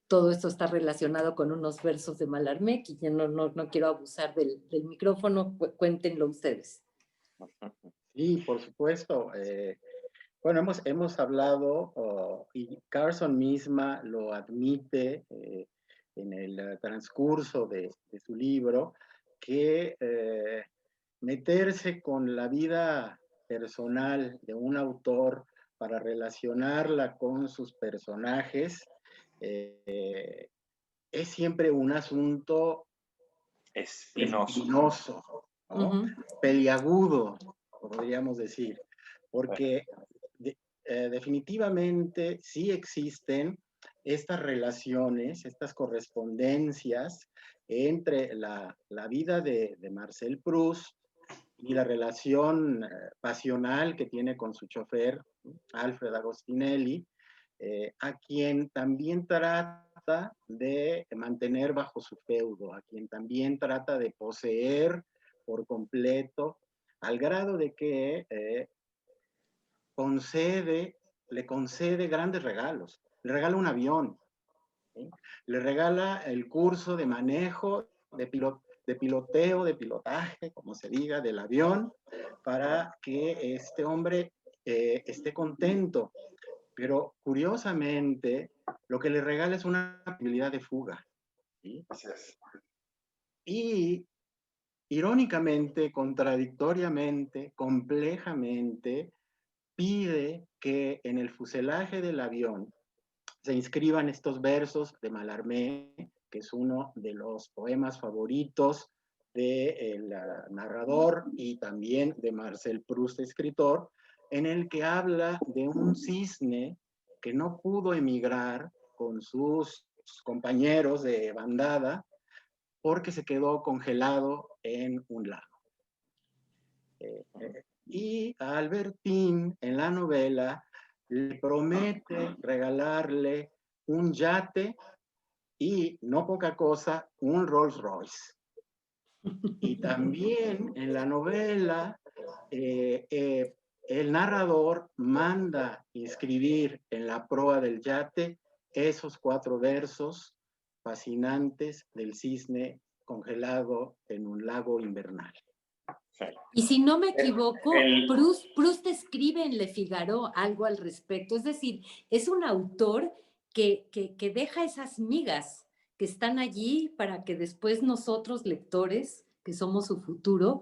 Todo esto está relacionado con unos versos de Mallarmé, y ya no quiero abusar del micrófono, cuéntenlo ustedes. Sí, por supuesto. Bueno, hemos hablado, y Carson misma lo admite en el transcurso de su libro, que meterse con la vida personal de un autor para relacionarla con sus personajes es siempre un asunto espinoso, ¿no? Peliagudo, podríamos decir, porque definitivamente sí existen estas relaciones, estas correspondencias entre la vida de Marcel Proust y la relación pasional que tiene con su chofer, Alfred Agostinelli, a quien también trata de mantener bajo su feudo, a quien también trata de poseer por completo, al grado de que le concede grandes regalos. Le regala un avión, ¿sí? Le regala el curso de manejo, de piloteo, de pilotaje, como se diga, del avión, para que este hombre esté contento. Pero curiosamente, lo que le regala es una posibilidad de fuga, ¿sí? Y irónicamente, contradictoriamente, complejamente, pide que en el fuselaje del avión se inscriban estos versos de Mallarmé, que es uno de los poemas favoritos del narrador y también de Marcel Proust, escritor, en el que habla de un cisne que no pudo emigrar con sus compañeros de bandada porque se quedó congelado en un lago. Y a Albertine, en la novela, le promete regalarle un yate y, no poca cosa, un Rolls Royce. Y también en la novela, el narrador manda inscribir en la proa del yate esos 4 versos fascinantes del cisne congelado en un lago invernal. Y si no me equivoco, Proust escribe en Le Figaro algo al respecto. Es decir, es un autor que deja esas migas que están allí para que después nosotros, lectores, que somos su futuro,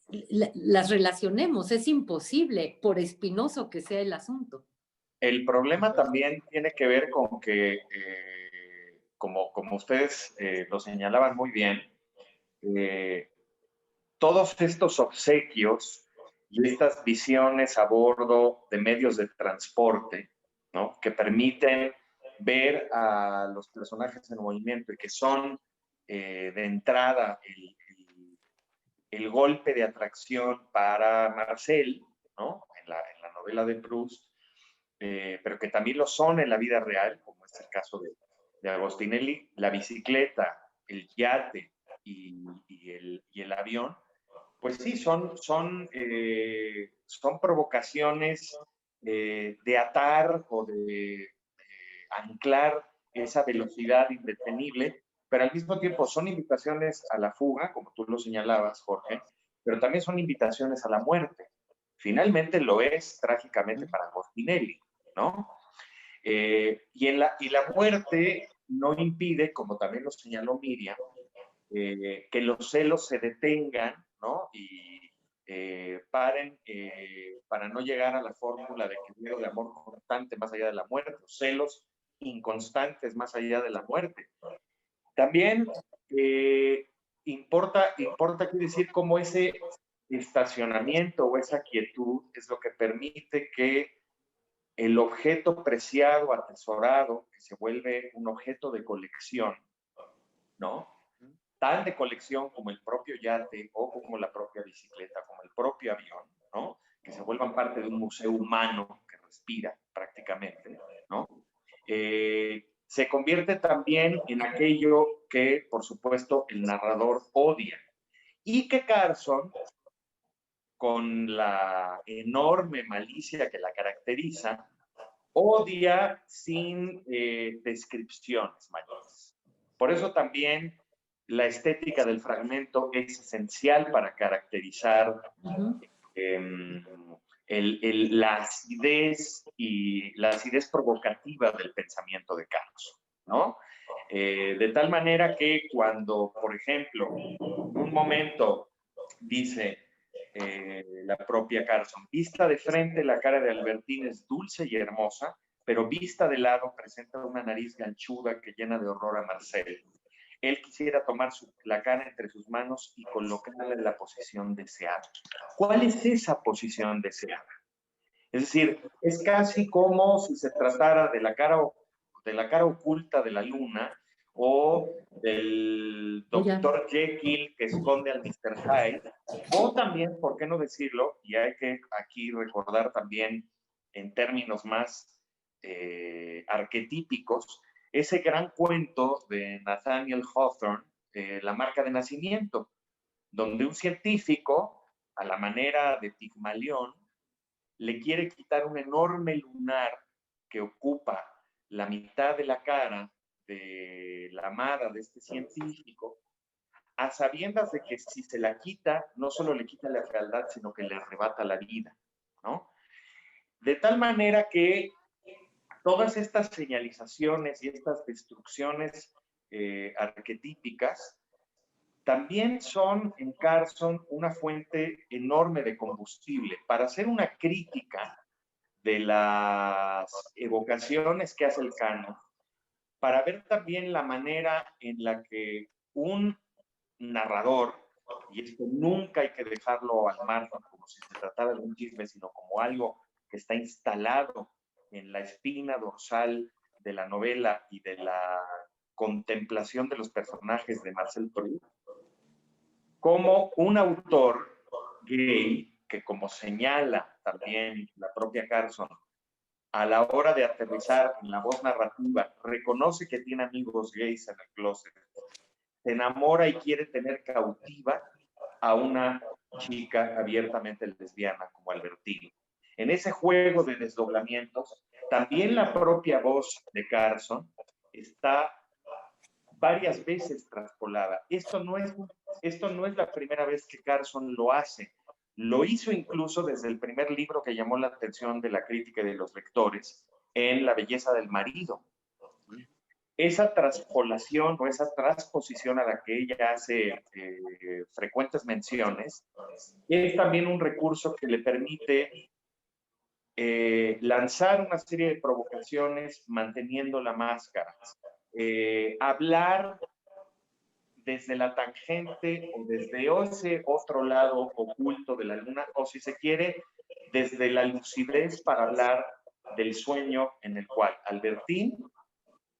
las relacionemos. Es imposible, por espinoso que sea el asunto. El problema también tiene que ver con que, como ustedes lo señalaban muy bien, todos estos obsequios y estas visiones a bordo de medios de transporte, ¿no?, que permiten ver a los personajes en movimiento y que son de entrada el golpe de atracción para Marcel, ¿no?, en la novela de Proust, pero que también lo son en la vida real, como es el caso de Agostinelli, la bicicleta, el yate y el avión. Pues sí, son provocaciones de atar o de anclar esa velocidad indetenible, pero al mismo tiempo son invitaciones a la fuga, como tú lo señalabas, Jorge, pero también son invitaciones a la muerte. Finalmente lo es trágicamente para Agostinelli, ¿no? Y la muerte no impide, como también lo señaló Miriam, que los celos se detengan, ¿no? Y paren para no llegar a la fórmula de que miedo de amor constante más allá de la muerte, los celos inconstantes más allá de la muerte. También importa quiere decir cómo ese estacionamiento o esa quietud es lo que permite que el objeto preciado, atesorado, que se vuelve un objeto de colección, ¿no? Tan de colección como el propio yate o como la propia bicicleta, como el propio avión, ¿no? Que se vuelvan parte de un museo humano que respira prácticamente, ¿no? Se convierte también en aquello que, por supuesto, el narrador odia. Y que Carlson, con la enorme malicia que la caracteriza, odia sin descripciones mayores. Por eso también la estética del fragmento es esencial para caracterizar la acidez y la acidez provocativa del pensamiento de Carlson, ¿no? De tal manera que cuando, por ejemplo, en un momento dice la propia Carlson, vista de frente la cara de Albertín es dulce y hermosa, pero vista de lado presenta una nariz ganchuda que llena de horror a Marcel. Él quisiera tomar la cara entre sus manos y colocarla en la posición deseada. ¿Cuál es esa posición deseada? Es decir, es casi como si se tratara de la cara oculta de la luna o del Dr. Jekyll que esconde al Mr. Hyde, o también, ¿por qué no decirlo? Y hay que aquí recordar también en términos más arquetípicos, ese gran cuento de Nathaniel Hawthorne, La marca de nacimiento, donde un científico, a la manera de Pigmalión, le quiere quitar un enorme lunar que ocupa la mitad de la cara de la amada de este científico, a sabiendas de que si se la quita, no solo le quita la fealdad, sino que le arrebata la vida, ¿no? De tal manera que todas estas señalizaciones y estas destrucciones arquetípicas también son en Carlson una fuente enorme de combustible para hacer una crítica de las evocaciones que hace el canon, para ver también la manera en la que un narrador, y esto nunca hay que dejarlo al margen como si se tratara de un chisme, sino como algo que está instalado en la espina dorsal de la novela y de la contemplación de los personajes de Marcel Proust, como un autor gay que, como señala también la propia Carlson, a la hora de aterrizar en la voz narrativa, reconoce que tiene amigos gays en el closet, se enamora y quiere tener cautiva a una chica abiertamente lesbiana como Albertino. En ese juego de desdoblamientos, también la propia voz de Carlson está varias veces traspolada. Esto no es la primera vez que Carlson lo hace. Lo hizo incluso desde el primer libro que llamó la atención de la crítica y de los lectores, en La belleza del marido. Esa traspolación o esa transposición a la que ella hace frecuentes menciones es también un recurso que le permite lanzar una serie de provocaciones manteniendo la máscara. Hablar desde la tangente o desde ese otro lado oculto de la luna, o si se quiere, desde la lucidez para hablar del sueño en el cual Albertín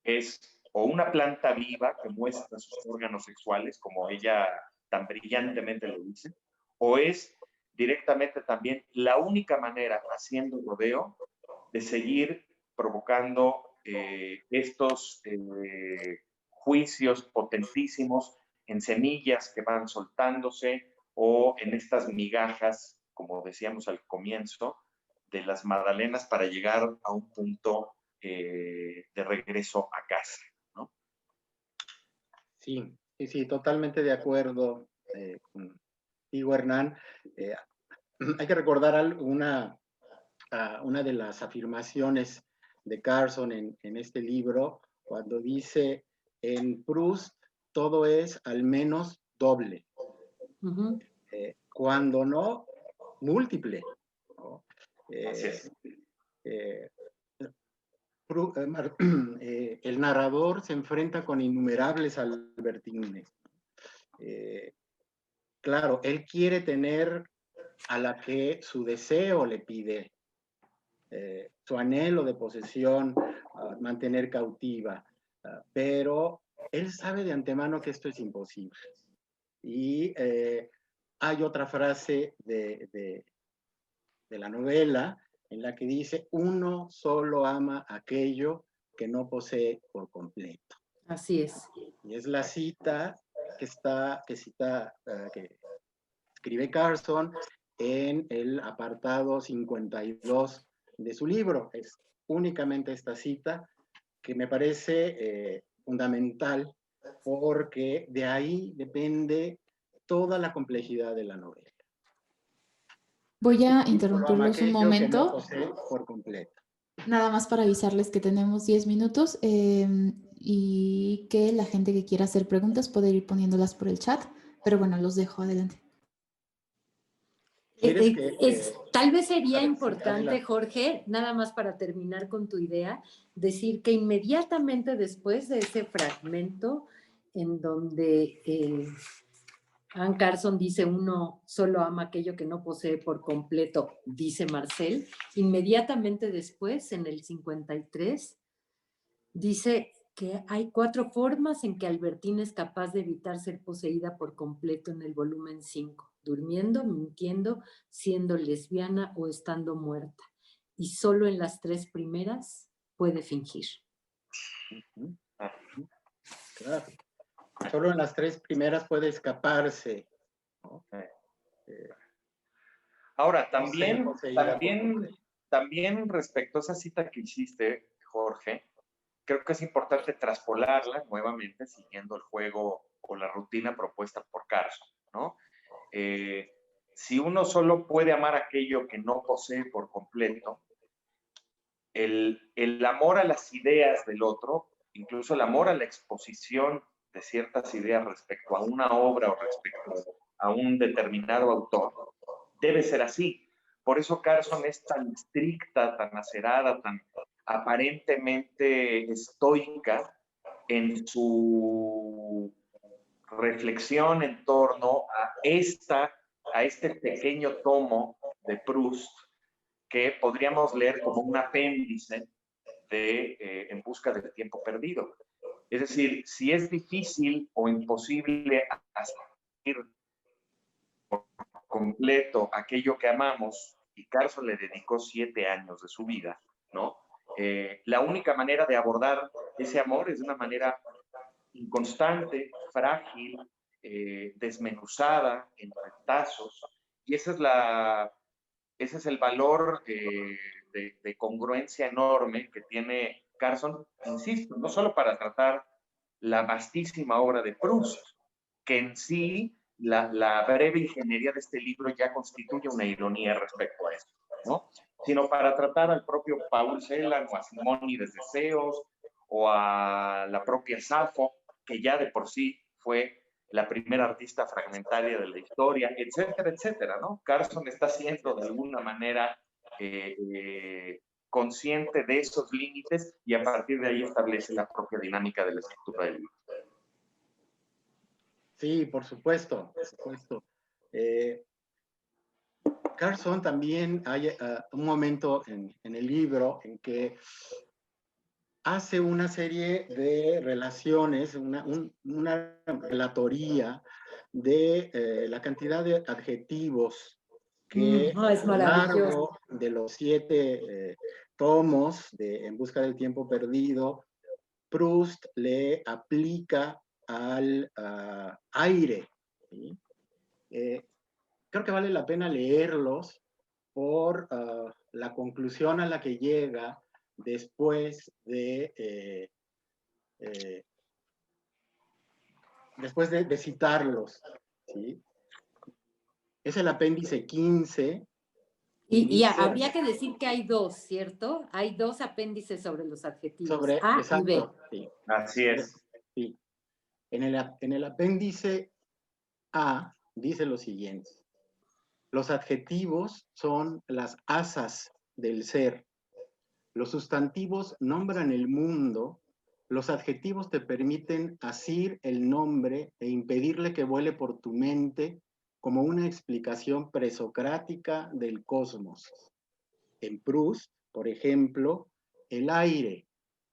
es o una planta viva que muestra sus órganos sexuales, como ella tan brillantemente lo dice, o es directamente también la única manera, haciendo rodeo, de seguir provocando estos juicios potentísimos en semillas que van soltándose o en estas migajas, como decíamos al comienzo, de las magdalenas para llegar a un punto de regreso a casa, ¿no? Sí, totalmente de acuerdo contigo, Hernán. Hay que recordar una de las afirmaciones de Carson en este libro, cuando dice, en Proust todo es al menos doble. Cuando no, múltiple, ¿no? El narrador se enfrenta con innumerables Albertines. Claro, él quiere tener a la que su deseo le pide, su anhelo de posesión, mantener cautiva, pero él sabe de antemano que esto es imposible. Y hay otra frase de la novela en la que dice, uno solo ama aquello que no posee por completo. Así es. Y es la cita que escribe Carson en el apartado 52 de su libro. Es únicamente esta cita que me parece fundamental, porque de ahí depende toda la complejidad de la novela. Voy a interrumpirlos un momento. No posee por completo. Nada más para avisarles que tenemos 10 minutos y que la gente que quiera hacer preguntas puede ir poniéndolas por el chat. Pero bueno, los dejo adelante. Tal vez sería importante, Jorge, nada más para terminar con tu idea, decir que inmediatamente después de ese fragmento en donde Anne Carson dice uno solo ama aquello que no posee por completo, dice Marcel, inmediatamente después, en el 53, dice que hay 4 formas en que Albertina es capaz de evitar ser poseída por completo en el volumen 5. Durmiendo, mintiendo, siendo lesbiana o estando muerta. Y solo en las 3 primeras puede fingir. Claro. Solo en las 3 primeras puede escaparse, ¿no? Ahora, también respecto a esa cita que hiciste, Jorge, creo que es importante traspolarla nuevamente siguiendo el juego o la rutina propuesta por Carson, ¿no? Si uno solo puede amar aquello que no posee por completo, el amor a las ideas del otro, incluso el amor a la exposición de ciertas ideas respecto a una obra o respecto a un determinado autor, debe ser así. Por eso Carson es tan estricta, tan acerada, tan aparentemente estoica en su reflexión en torno a este pequeño tomo de Proust que podríamos leer como un apéndice de En busca del tiempo perdido. Es decir, si es difícil o imposible asumir por completo aquello que amamos, y Carson le dedicó 7 años de su vida, ¿no? La única manera de abordar ese amor es de una manera inconstante, frágil, desmenuzada, en retazos, y ese es el valor de congruencia enorme que tiene Carson, insisto, no solo para tratar la vastísima obra de Proust, que en sí la breve ingeniería de este libro ya constituye una ironía respecto a esto, ¿no? Sino para tratar al propio Paul Celan o a Simónides de Ceos o a la propia Safo, que ya de por sí fue la primera artista fragmentaria de la historia, etcétera, etcétera, ¿no? Carson está siendo de alguna manera consciente de esos límites y a partir de ahí establece la propia dinámica de la escritura del libro. Sí, por supuesto, por supuesto. Carson también hay un momento en el libro en que hace una serie de relaciones, una relatoría de la cantidad de adjetivos que a lo largo de los 7 tomos de En busca del tiempo perdido, Proust le aplica al aire, ¿sí? Creo que vale la pena leerlos por la conclusión a la que llega después de citarlos, ¿sí? Es el apéndice 15 Y habría que decir que hay dos, ¿cierto? Hay dos apéndices sobre los adjetivos, A y B. Exacto, sí. Así es. Sí. En el apéndice A dice lo siguiente: los adjetivos son las asas del ser. Los sustantivos nombran el mundo. Los adjetivos te permiten asir el nombre e impedirle que vuele por tu mente como una explicación presocrática del cosmos. En Proust, por ejemplo, el aire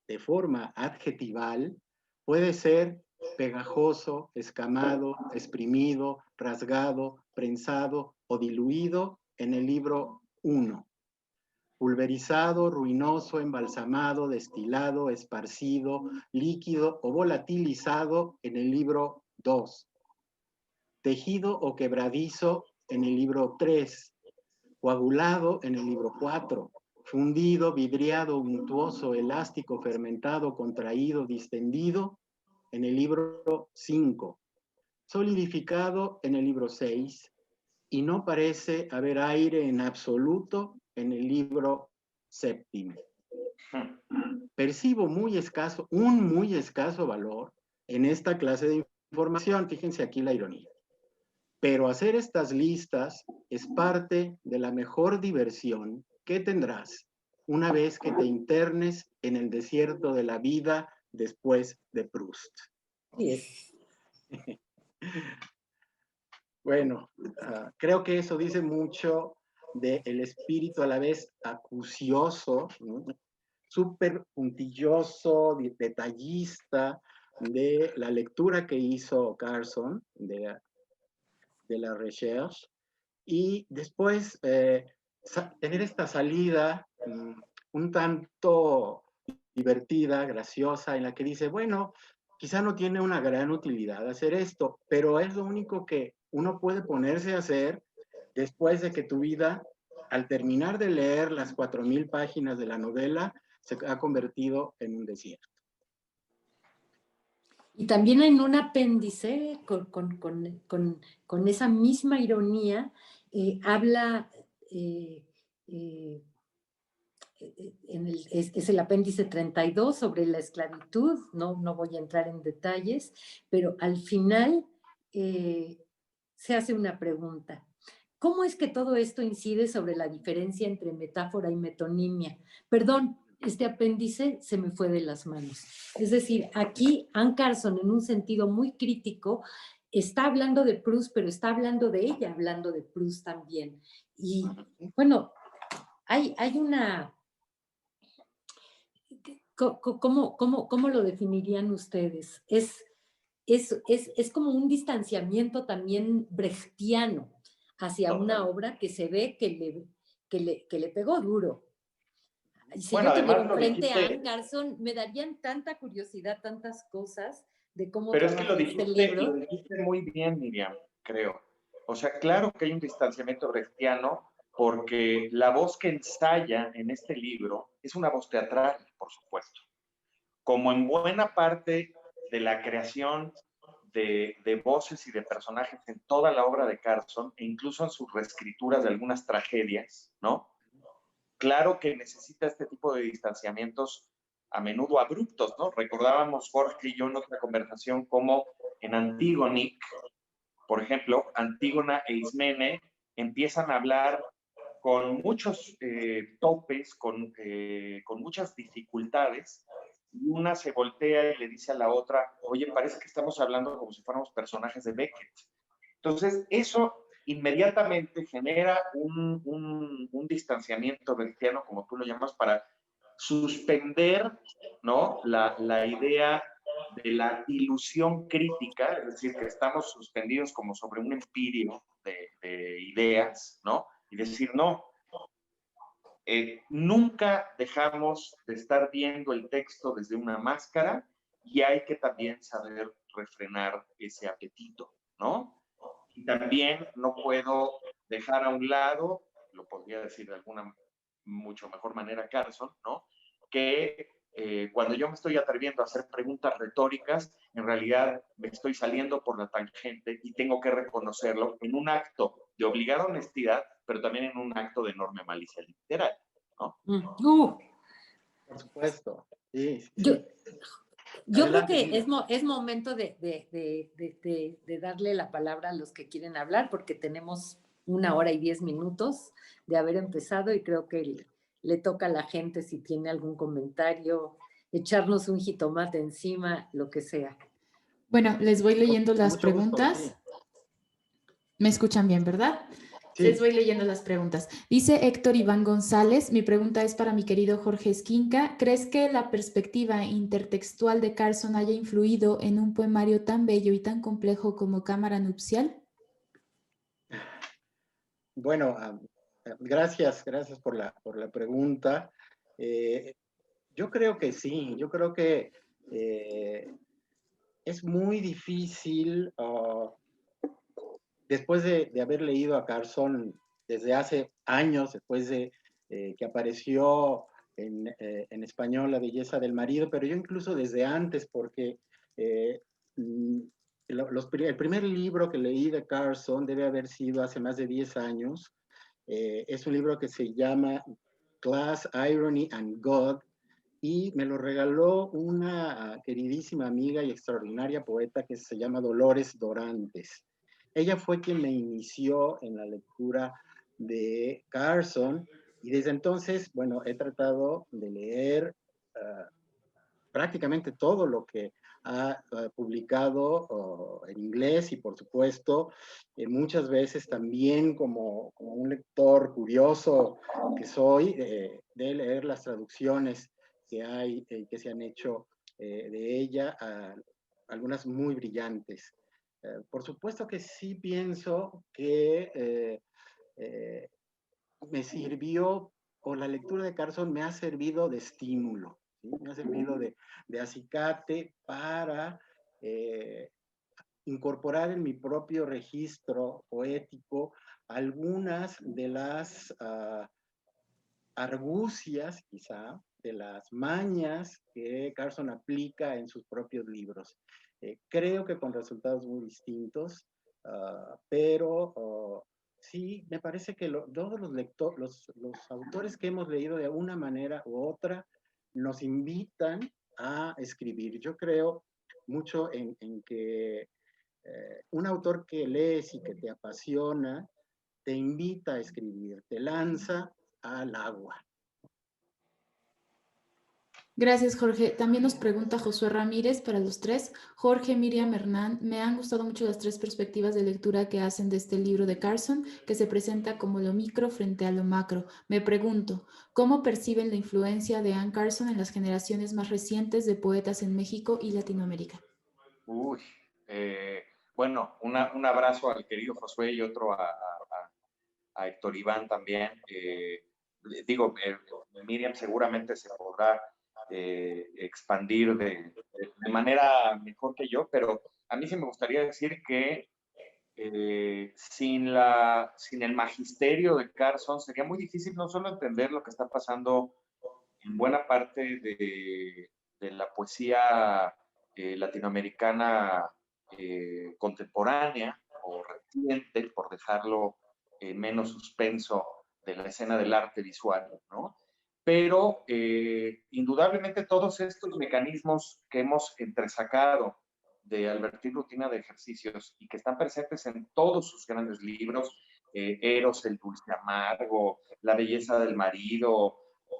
de forma adjetival puede ser pegajoso, escamado, exprimido, rasgado, prensado o diluido en el libro 1. Pulverizado, ruinoso, embalsamado, destilado, esparcido, líquido o volatilizado en el libro 2. Tejido o quebradizo en el libro 3. Coagulado en el libro 4. Fundido, vidriado, untuoso, elástico, fermentado, contraído, distendido en el libro 5. Solidificado en el libro 6. Y no parece haber aire en absoluto en el libro 7. Percibo un muy escaso valor en esta clase de información. Fíjense aquí la ironía. Pero hacer estas listas es parte de la mejor diversión que tendrás una vez que te internes en el desierto de la vida después de Proust. Yes. Bueno, creo que eso dice mucho del espíritu a la vez acucioso, ¿no? Súper puntilloso, detallista de la lectura que hizo Carson de la recherche, y después tener esta salida un tanto divertida, graciosa, en la que dice, bueno, quizá no tiene una gran utilidad hacer esto, pero es lo único que uno puede ponerse a hacer después de que tu vida, al terminar de leer las 4000 páginas de la novela, se ha convertido en un desierto. Y también en un apéndice, con esa misma ironía, habla, es el apéndice 32 sobre la esclavitud, no voy a entrar en detalles, pero al final se hace una pregunta. ¿Cómo es que todo esto incide sobre la diferencia entre metáfora y metonimia? Perdón, este apéndice se me fue de las manos. Es decir, aquí Anne Carson, en un sentido muy crítico, está hablando de Proust, pero está hablando de ella, hablando de Proust también. Y bueno, hay una... ¿Cómo lo definirían ustedes? Es como un distanciamiento también brechtiano hacia una obra que se ve que le pegó duro. Si Bueno, yo tuviera además enfrente a Anne Carson, me darían tanta curiosidad, tantas cosas de cómo pero es que trabaja este libro. lo dijiste muy bien, Miriam, creo. O sea, claro que hay un distanciamiento brechtiano porque la voz que ensaya en este libro es una voz teatral, por supuesto. Como en buena parte de la creación de voces y de personajes en toda la obra de Carson, e incluso en sus reescrituras de algunas tragedias, ¿no? Claro que necesita este tipo de distanciamientos a menudo abruptos, ¿no? Recordábamos Jorge y yo en otra conversación como en Antígona, por ejemplo, Antígona e Ismene empiezan a hablar con muchos topes, con muchas dificultades, y una se voltea y le dice a la otra, oye, parece que estamos hablando como si fuéramos personajes de Beckett. Entonces, eso inmediatamente genera un distanciamiento brechtiano, como tú lo llamas, para suspender, ¿no? la idea de la ilusión crítica, es decir, que estamos suspendidos como sobre un empirio de ideas, ¿no? Y decir, no, nunca dejamos de estar viendo el texto desde una máscara y hay que también saber refrenar ese apetito, ¿no? Y también no puedo dejar a un lado, lo podría decir de alguna mucho mejor manera Carson, ¿no? Que cuando yo me estoy atreviendo a hacer preguntas retóricas, en realidad me estoy saliendo por la tangente y tengo que reconocerlo en un acto de obligada honestidad, pero también en un acto de enorme malicia literaria, ¿no? Por supuesto. Sí, sí, Yo, sí. yo creo Adelante, que Miriam. es momento de darle la palabra a los que quieren hablar, porque tenemos 1 hora y 10 minutos de haber empezado y creo que le toca a la gente, si tiene algún comentario, echarnos un jitomate encima, lo que sea. Bueno, les voy leyendo Con las mucho gusto, sí. preguntas. ¿Me escuchan bien, verdad? Sí. Les voy leyendo las preguntas. Dice Héctor Iván González, mi pregunta es para mi querido Jorge Esquinca. ¿Crees que la perspectiva intertextual de Carson haya influido en un poemario tan bello y tan complejo como Cámara Nupcial? Bueno, gracias por la pregunta. Yo creo que sí, yo creo que es muy difícil, después de haber leído a Carson desde hace años, después de que apareció en español La belleza del marido, pero yo incluso desde antes, porque el primer libro que leí de Carson debe haber sido hace más de 10 años. Es un libro que se llama Class, Irony and God, y me lo regaló una queridísima amiga y extraordinaria poeta que se llama Dolores Dorantes. Ella fue quien me inició en la lectura de Carson, y desde entonces, bueno, he tratado de leer prácticamente todo lo que ha publicado en inglés, y por supuesto muchas veces también como un lector curioso que soy, de leer las traducciones que hay, que se han hecho de ella, algunas muy brillantes. Por supuesto que sí pienso que me sirvió, o la lectura de Carson me ha servido de estímulo, ¿sí? Me ha servido de acicate para incorporar en mi propio registro poético algunas de las argucias, quizá, de las mañas que Carson aplica en sus propios libros. Creo que con resultados muy distintos, pero sí, me parece que todos los autores que hemos leído de una manera u otra nos invitan a escribir. Yo creo mucho en que un autor que lees y que te apasiona, te invita a escribir, te lanza al agua. Gracias, Jorge. También nos pregunta Josué Ramírez para los tres. Jorge, Miriam, Hernán, me han gustado mucho las 3 perspectivas de lectura que hacen de este libro de Carson, que se presenta como lo micro frente a lo macro. Me pregunto, ¿cómo perciben la influencia de Anne Carson en las generaciones más recientes de poetas en México y Latinoamérica? Uy, bueno, un abrazo al querido Josué y otro a Héctor Iván también. Miriam seguramente se podrá expandir de manera mejor que yo, pero a mí sí me gustaría decir que sin el magisterio de Carson sería muy difícil no solo entender lo que está pasando en buena parte de la poesía latinoamericana contemporánea o reciente, por dejarlo menos suspenso de la escena del arte visual, ¿no? Pero indudablemente todos estos mecanismos que hemos entresacado de Albertín Rutina de Ejercicios y que están presentes en todos sus grandes libros, Eros, el dulce amargo, La belleza del marido,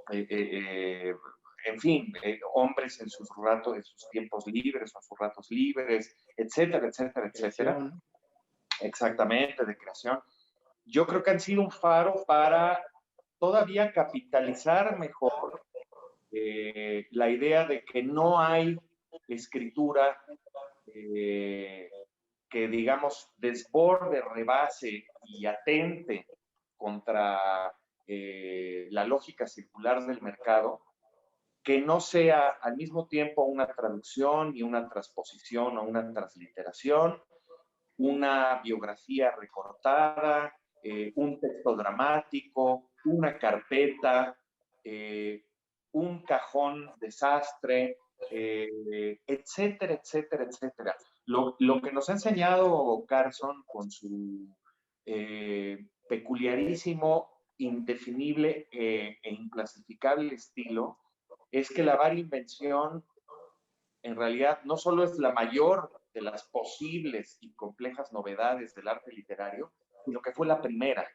en fin, hombres en sus ratos, en sus tiempos libres o en sus ratos libres, etcétera, etcétera, etcétera. Exactamente, de creación. Yo creo que han sido un faro para todavía capitalizar mejor la idea de que no hay escritura que, digamos, desborde, rebase y atente contra la lógica circular del mercado, que no sea al mismo tiempo una traducción y una transposición o una transliteración, una biografía recortada, un texto dramático, una carpeta, un cajón desastre, etcétera, etcétera, etcétera. Lo que nos ha enseñado Carson con su peculiarísimo, indefinible e inclasificable estilo, es que la varia invención en realidad no solo es la mayor de las posibles y complejas novedades del arte literario, sino que fue la primera,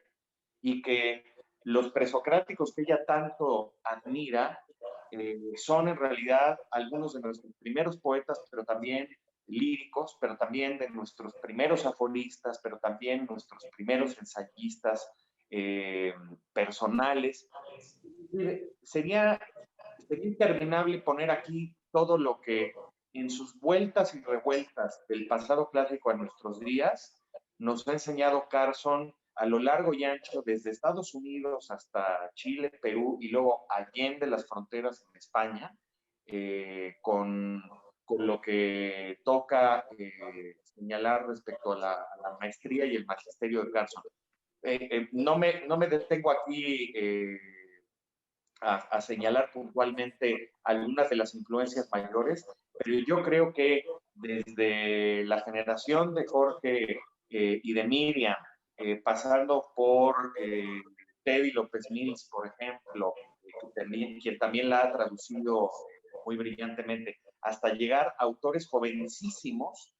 y que los presocráticos que ella tanto admira son en realidad algunos de nuestros primeros poetas, pero también líricos, pero también de nuestros primeros aforistas, pero también nuestros primeros ensayistas personales. Sería interminable poner aquí todo lo que en sus vueltas y revueltas del pasado clásico a nuestros días nos ha enseñado Carson a lo largo y ancho, desde Estados Unidos hasta Chile, Perú y luego allende las fronteras en España, con lo que toca señalar respecto a la maestría y el magisterio de Carson. No me detengo aquí a señalar puntualmente algunas de las influencias mayores, pero yo creo que desde la generación de Jorge y de Miriam, pasando por Teddy López Mills, por ejemplo, quien también la ha traducido muy brillantemente, hasta llegar a autores jovencísimos,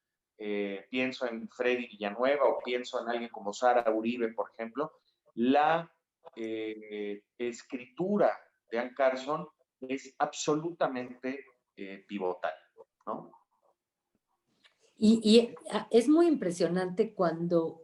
pienso en Freddy Villanueva o pienso en alguien como Sara Uribe, por ejemplo, la escritura de Anne Carson es absolutamente pivotal, ¿no? Y es muy impresionante cuando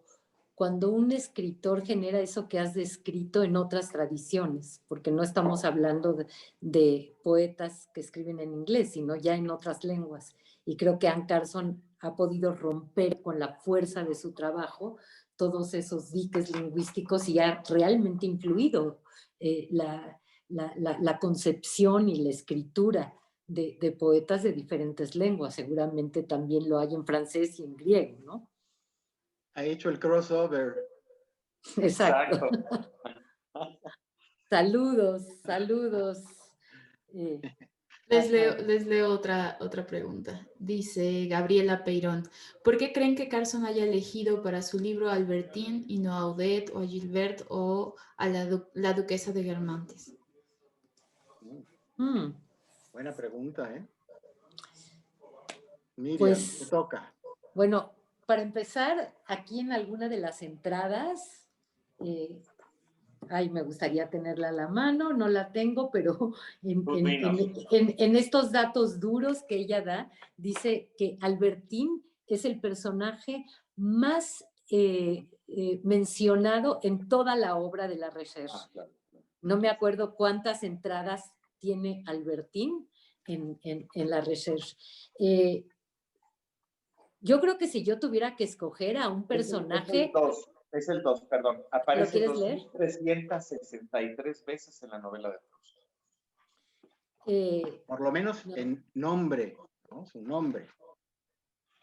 un escritor genera eso que has descrito en otras tradiciones, porque no estamos hablando de poetas que escriben en inglés, sino ya en otras lenguas. Y creo que Anne Carson ha podido romper con la fuerza de su trabajo todos esos diques lingüísticos y ha realmente influido la concepción y la escritura de poetas de diferentes lenguas. Seguramente también lo hay en francés y en griego, ¿no? Ha hecho el crossover. Exacto. Saludos. Les leo otra pregunta. Dice Gabriela Peirón, ¿por qué creen que Carson haya elegido para su libro a Albertine y no a Odette o a Gilbert o a la duquesa de Guermantes? Buena pregunta, ¿eh? Miriam, pues, te toca. Bueno, para empezar, aquí en alguna de las entradas, me gustaría tenerla a la mano, no la tengo, pero en estos datos duros que ella da, dice que Albertine es el personaje más mencionado en toda la obra de la Recherche. Claro. No me acuerdo cuántas entradas tiene Albertine en la Recherche. Yo creo que si yo tuviera que escoger a un personaje... Es el 2, perdón. Aparece 2.363 veces en la novela de Proust. Por lo menos en nombre, ¿no? Su nombre.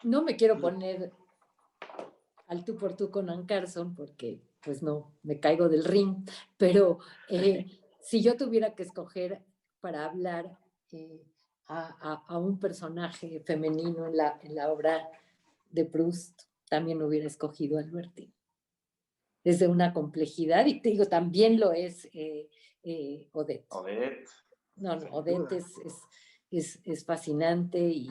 No me quiero poner al tú por tú con Anne Carson porque pues no, me caigo del ring, pero si yo tuviera que escoger para hablar a un personaje femenino en la obra de Proust, también hubiera escogido a Albertine. Es de una complejidad, y te digo, también lo es Odette. Odette es fascinante, y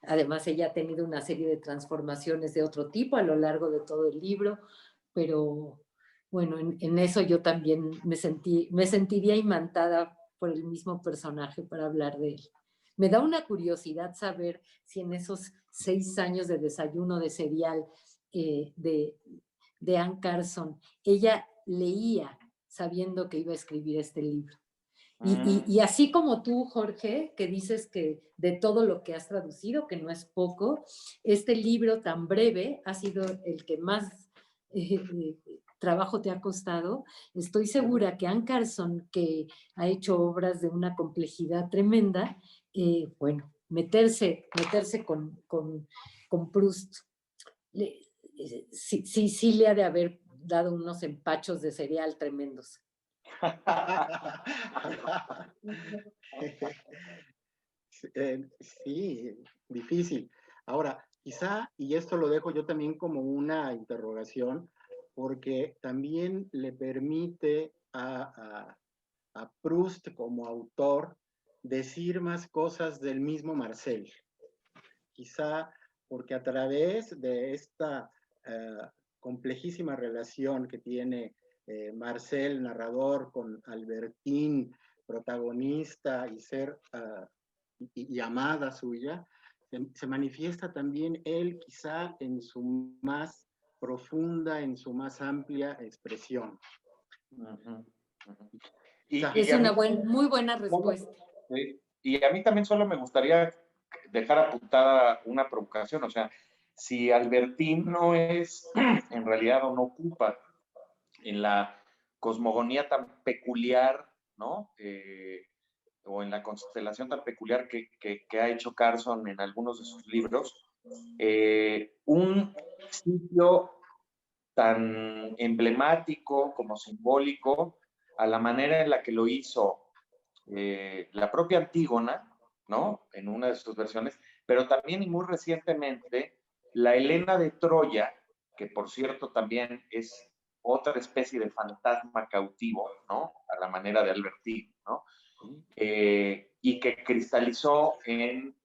además ella ha tenido una serie de transformaciones de otro tipo a lo largo de todo el libro, pero bueno, en eso yo también me sentiría imantada por el mismo personaje para hablar de él. Me da una curiosidad saber si en esos 6 años de desayuno de cereal de Anne Carson, ella leía sabiendo que iba a escribir este libro. Y así como tú, Jorge, que dices que de todo lo que has traducido, que no es poco, este libro tan breve ha sido el que más trabajo te ha costado. Estoy segura que Anne Carson, que ha hecho obras de una complejidad tremenda, meterse con Proust, sí le ha de haber dado unos empachos de cereal tremendos. Sí, difícil. Ahora, quizá, y esto lo dejo yo también como una interrogación, porque también le permite a Proust como autor decir más cosas del mismo Marcel. Quizá porque a través de esta complejísima relación que tiene Marcel, narrador, con Albertine, protagonista y ser y amada suya, se manifiesta también él quizá en su más profunda, en su más amplia expresión. Es una muy buena respuesta. Sí. Y a mí también solo me gustaría dejar apuntada una provocación, o sea, si Albertine no es, en realidad, o no ocupa en la cosmogonía tan peculiar, ¿no? O en la constelación tan peculiar que ha hecho Carson en algunos de sus libros, un sitio tan emblemático como simbólico, a la manera en la que lo hizo la propia Antígona, ¿no? En una de sus versiones, pero también y muy recientemente la Helena de Troya, que por cierto también es otra especie de fantasma cautivo, ¿no? A la manera de Albertine, ¿no? Y que cristalizó en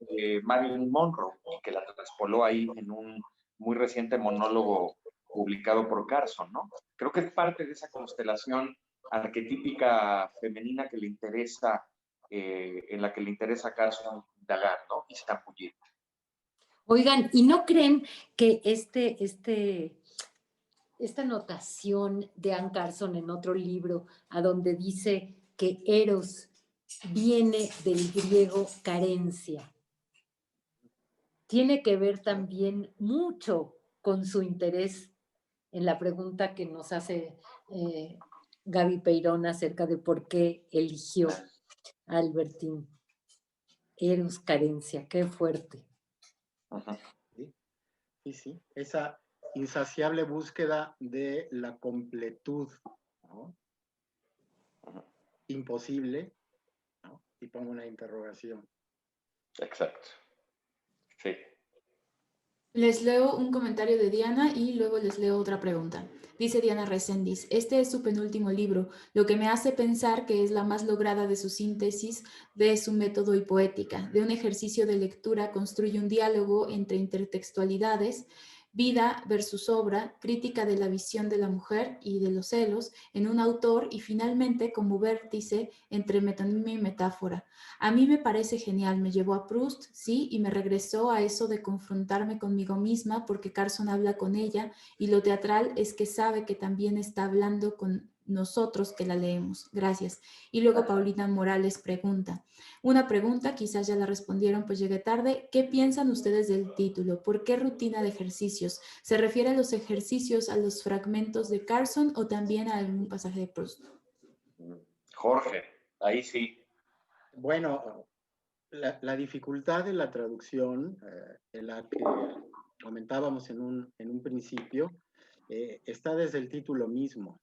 Marilyn Monroe y que la traspoló ahí en un muy reciente monólogo publicado por Carson, ¿no? Creo que es parte de esa constelación arquetípica femenina que le interesa, en la que le interesa a Carson indagar, ¿no? Y zambullir. Oigan, ¿y no creen que esta notación de Anne Carson en otro libro, a donde dice que Eros viene del griego carencia, tiene que ver también mucho con su interés en la pregunta que nos hace Gaby Peirón acerca de por qué eligió a Albertine? Eros, carencia, qué fuerte. Sí, esa insaciable búsqueda de la completud, ¿no? Imposible, ¿no? Y pongo una interrogación. Exacto. Sí. Les leo un comentario de Diana y luego les leo otra pregunta. Dice Diana Reséndiz, este es su penúltimo libro, lo que me hace pensar que es la más lograda de su síntesis de su método y poética. De un ejercicio de lectura construye un diálogo entre intertextualidades, vida versus obra, crítica de la visión de la mujer y de los celos en un autor y finalmente como vértice entre metonimia y metáfora. A mí me parece genial, me llevó a Proust, sí, y me regresó a eso de confrontarme conmigo misma porque Carson habla con ella y lo teatral es que sabe que también está hablando con nosotros que la leemos. Gracias. Y luego Paulina Morales pregunta, una pregunta, quizás ya la respondieron, pues llegué tarde. ¿Qué piensan ustedes del título? ¿Por qué rutina de ejercicios? ¿Se refiere a los ejercicios, a los fragmentos de Carson o también a algún pasaje de Proust? Jorge, ahí sí. Bueno, la dificultad de la traducción, en la que comentábamos en un principio, está desde el título mismo.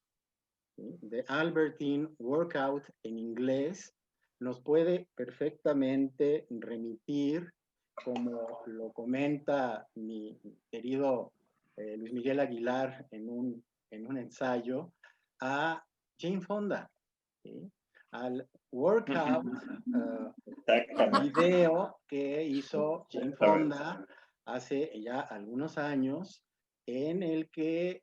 ¿Sí? The Albertine Workout en inglés nos puede perfectamente remitir, como lo comenta mi querido Luis Miguel Aguilar en un ensayo, a Jane Fonda, ¿sí? Al workout video que hizo Jane Fonda hace ya algunos años, en el que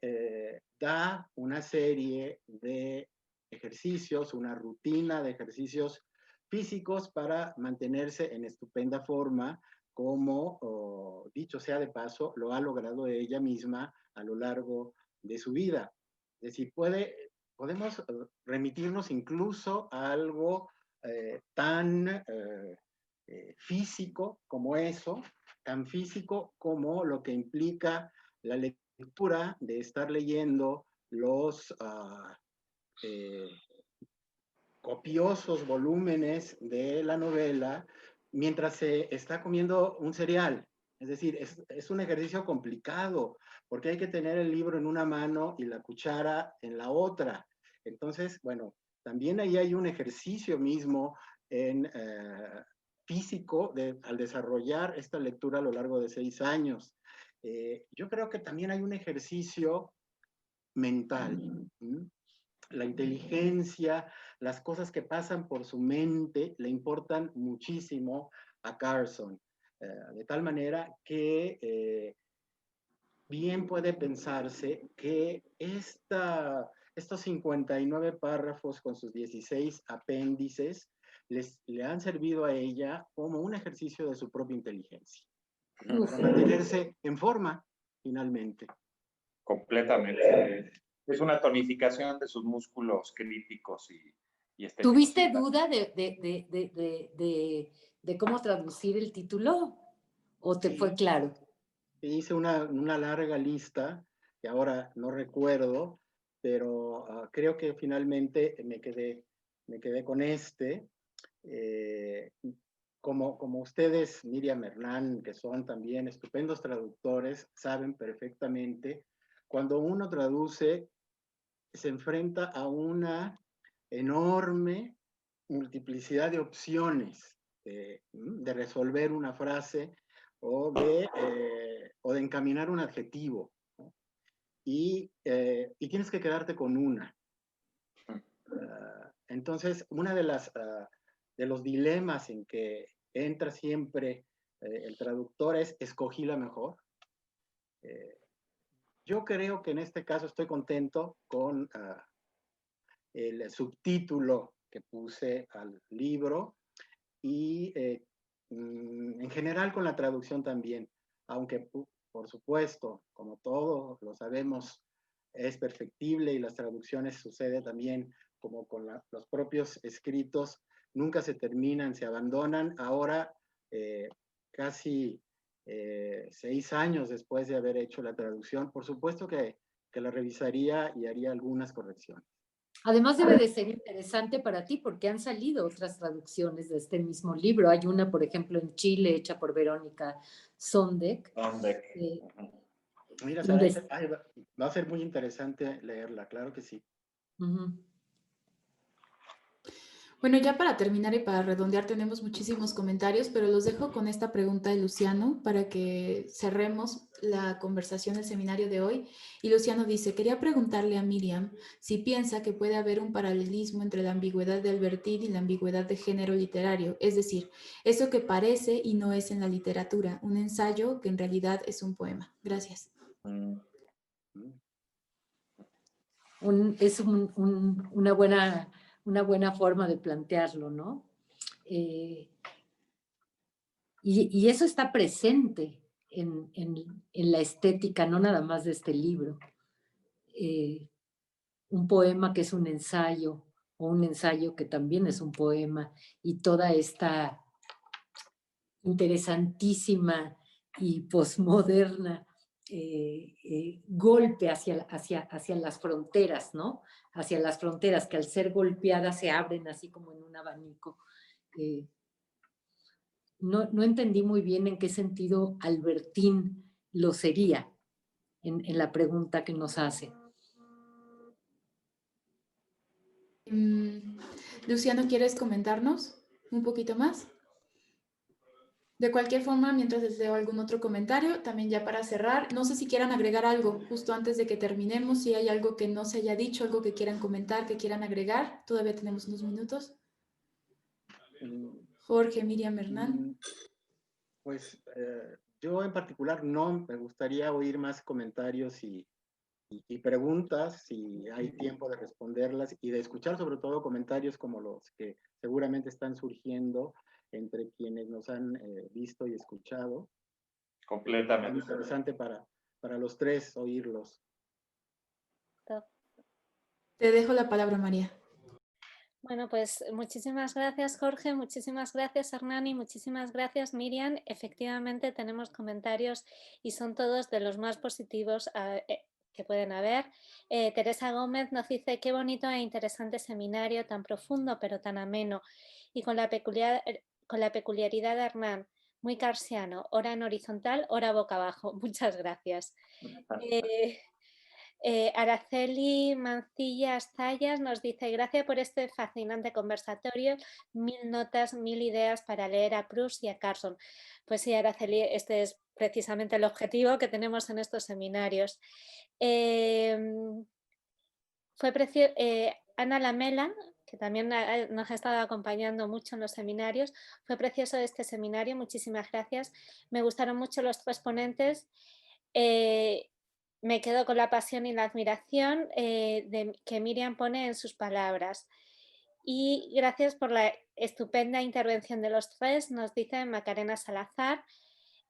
da una serie de ejercicios, una rutina de ejercicios físicos para mantenerse en estupenda forma, como, dicho sea de paso, lo ha logrado ella misma a lo largo de su vida. Es decir, podemos remitirnos incluso a algo tan físico como eso, tan físico como lo que implica la lectura de estar leyendo los copiosos volúmenes de la novela mientras se está comiendo un cereal. Es decir, es un ejercicio complicado porque hay que tener el libro en una mano y la cuchara en la otra. Entonces, bueno, también ahí hay un ejercicio mismo en físico al desarrollar esta lectura a lo largo de 6 años. Yo creo que también hay un ejercicio mental. La inteligencia, las cosas que pasan por su mente le importan muchísimo a Carson, de tal manera que bien puede pensarse que estos 59 párrafos con sus 16 apéndices le han servido a ella como un ejercicio de su propia inteligencia, para mantenerse en forma, finalmente. Completamente. Es una tonificación de sus músculos críticos y ¿Tuviste duda de cómo traducir el título? ¿O te fue claro? Hice una larga lista, que ahora no recuerdo, pero creo que finalmente me quedé con este. Como ustedes, Miriam Hernán, que son también estupendos traductores, saben perfectamente, cuando uno traduce, se enfrenta a una enorme multiplicidad de opciones de resolver una frase o de encaminar un adjetivo, ¿no? Y tienes que quedarte con una. Entonces, una de los dilemas en que entra siempre el traductor es: ¿escogí la mejor? Yo creo que en este caso estoy contento con el subtítulo que puse al libro y en general con la traducción también, aunque por supuesto, como todos lo sabemos, es perfectible y las traducciones sucede también como con los propios escritos, nunca se terminan, se abandonan. Ahora, casi 6 años después de haber hecho la traducción, por supuesto que la revisaría y haría algunas correcciones. Además debe de ser interesante para ti porque han salido otras traducciones de este mismo libro. Hay una, por ejemplo, en Chile, hecha por Verónica Sondek. Mira, va a ser muy interesante leerla, claro que sí. Bueno, ya para terminar y para redondear, tenemos muchísimos comentarios, pero los dejo con esta pregunta de Luciano para que cerremos la conversación del seminario de hoy. Y Luciano dice: quería preguntarle a Miriam si piensa que puede haber un paralelismo entre la ambigüedad de Albertine y la ambigüedad de género literario, es decir, eso que parece y no es en la literatura, un ensayo que en realidad es un poema. Gracias. Es una buena forma de plantearlo, ¿no? Y eso está presente en la estética, no nada más de este libro. Un poema que es un ensayo, o un ensayo que también es un poema, y toda esta interesantísima y posmoderna golpe hacia las fronteras, ¿no? Hacia las fronteras que al ser golpeadas se abren así como en un abanico. No entendí muy bien en qué sentido Albertine lo sería en la pregunta que nos hace. Luciano, ¿quieres comentarnos un poquito más? De cualquier forma, mientras les leo algún otro comentario, también ya para cerrar, no sé si quieran agregar algo justo antes de que terminemos, si hay algo que no se haya dicho, algo que quieran comentar, que quieran agregar. Todavía tenemos unos minutos. Jorge, Miriam, Hernán. Pues yo en particular no, me gustaría oír más comentarios y preguntas, si hay tiempo de responderlas y de escuchar sobre todo comentarios como los que seguramente están surgiendo entre quienes nos han visto y escuchado. Completamente. Es interesante para los tres oírlos. Te dejo la palabra, María. Bueno, pues muchísimas gracias, Jorge, muchísimas gracias, Hernán, y muchísimas gracias, Miriam. Efectivamente tenemos comentarios y son todos de los más positivos que pueden haber. Teresa Gómez nos dice: qué bonito e interesante seminario, tan profundo pero tan ameno, y con la peculiaridad de Hernán, muy carsiano, ora en horizontal, ora boca abajo. Muchas gracias. Araceli Mancillas Zayas nos dice: gracias por este fascinante conversatorio, 1000 notas, 1000 ideas para leer a Proust y a Carson. Pues sí, Araceli, este es precisamente el objetivo que tenemos en estos seminarios. Ana Lamela, que también nos ha estado acompañando mucho en los seminarios. Fue precioso este seminario, muchísimas gracias. Me gustaron mucho los 3 ponentes. Me quedo con la pasión y la admiración que Miriam pone en sus palabras. Y gracias por la estupenda intervención de los 3, nos dice Macarena Salazar,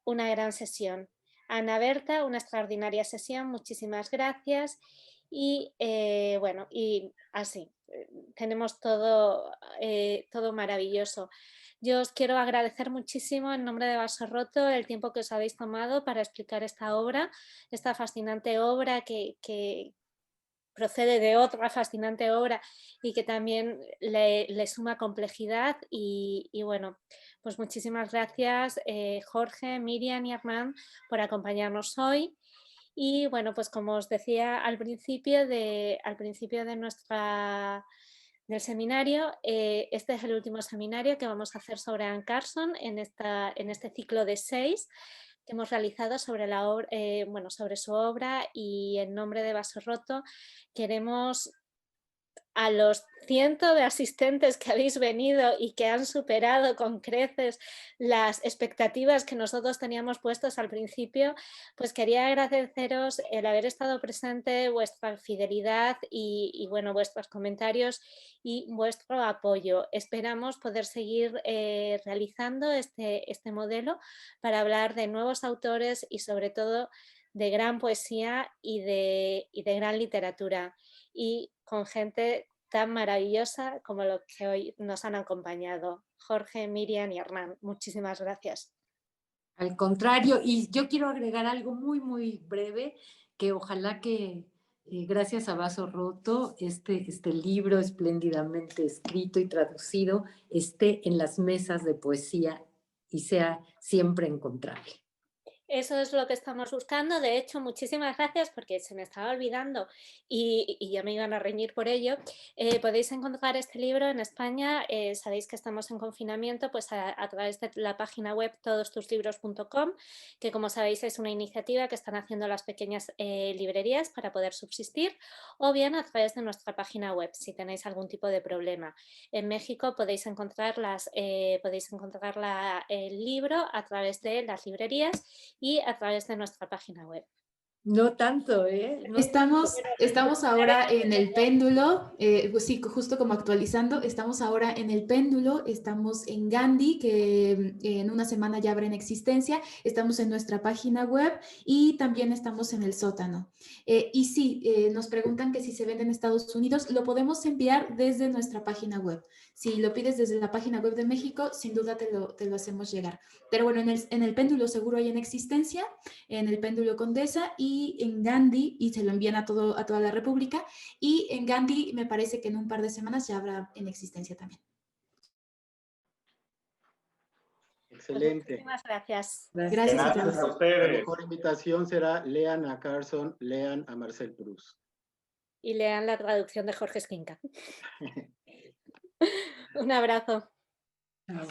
una gran sesión. Ana Berta, una extraordinaria sesión, muchísimas gracias. Y bueno, y así, tenemos todo maravilloso. Yo os quiero agradecer muchísimo en nombre de Vaso Roto el tiempo que os habéis tomado para explicar esta obra, esta fascinante obra que procede de otra fascinante obra y que también le suma complejidad y bueno, pues muchísimas gracias Jorge, Miriam y Hernán por acompañarnos hoy. Y bueno, pues como os decía al principio del seminario, este es el último seminario que vamos a hacer sobre Anne Carson en este ciclo de 6 que hemos realizado sobre, sobre su obra, y en nombre de Vaso Roto queremos a los cientos de asistentes que habéis venido y que han superado con creces las expectativas que nosotros teníamos puestas al principio, pues quería agradeceros el haber estado presente, vuestra fidelidad y bueno, vuestros comentarios y vuestro apoyo. Esperamos poder seguir realizando este modelo para hablar de nuevos autores y sobre todo de gran poesía y de gran literatura, y con gente tan maravillosa como los que hoy nos han acompañado, Jorge, Miriam y Hernán. Muchísimas gracias. Al contrario, y yo quiero agregar algo muy, muy breve, que ojalá que gracias a Vaso Roto, este libro espléndidamente escrito y traducido esté en las mesas de poesía y sea siempre encontrable. Eso es lo que estamos buscando. De hecho, muchísimas gracias, porque se me estaba olvidando y ya me iban a reñir por ello. Podéis encontrar este libro en España. Sabéis que estamos en confinamiento, pues a través de la página web todostuslibros.com, que como sabéis es una iniciativa que están haciendo las pequeñas librerías para poder subsistir, o bien a través de nuestra página web si tenéis algún tipo de problema. En México podéis encontrar el libro a través de las librerías y a través de nuestra página web. No tanto, ¿eh? No estamos ahora en el péndulo, pues sí, justo como actualizando, estamos ahora en el péndulo, estamos en Gandhi, que en una semana ya habrá en existencia, estamos en nuestra página web y también estamos en el sótano. Y sí, nos preguntan que si se vende en Estados Unidos, lo podemos enviar desde nuestra página web. Si lo pides desde la página web de México, sin duda te lo hacemos llegar. Pero bueno, en el péndulo seguro hay en existencia, en el péndulo Condesa y en Gandhi, y se lo envían a toda la República, y en Gandhi me parece que en un par de semanas ya habrá en existencia también. Excelente. Pues muchísimas gracias. Gracias a todos. A ustedes. La mejor invitación será: lean a Carson, lean a Marcel Proust. Y lean la traducción de Jorge Esquinca. Un abrazo. Chao.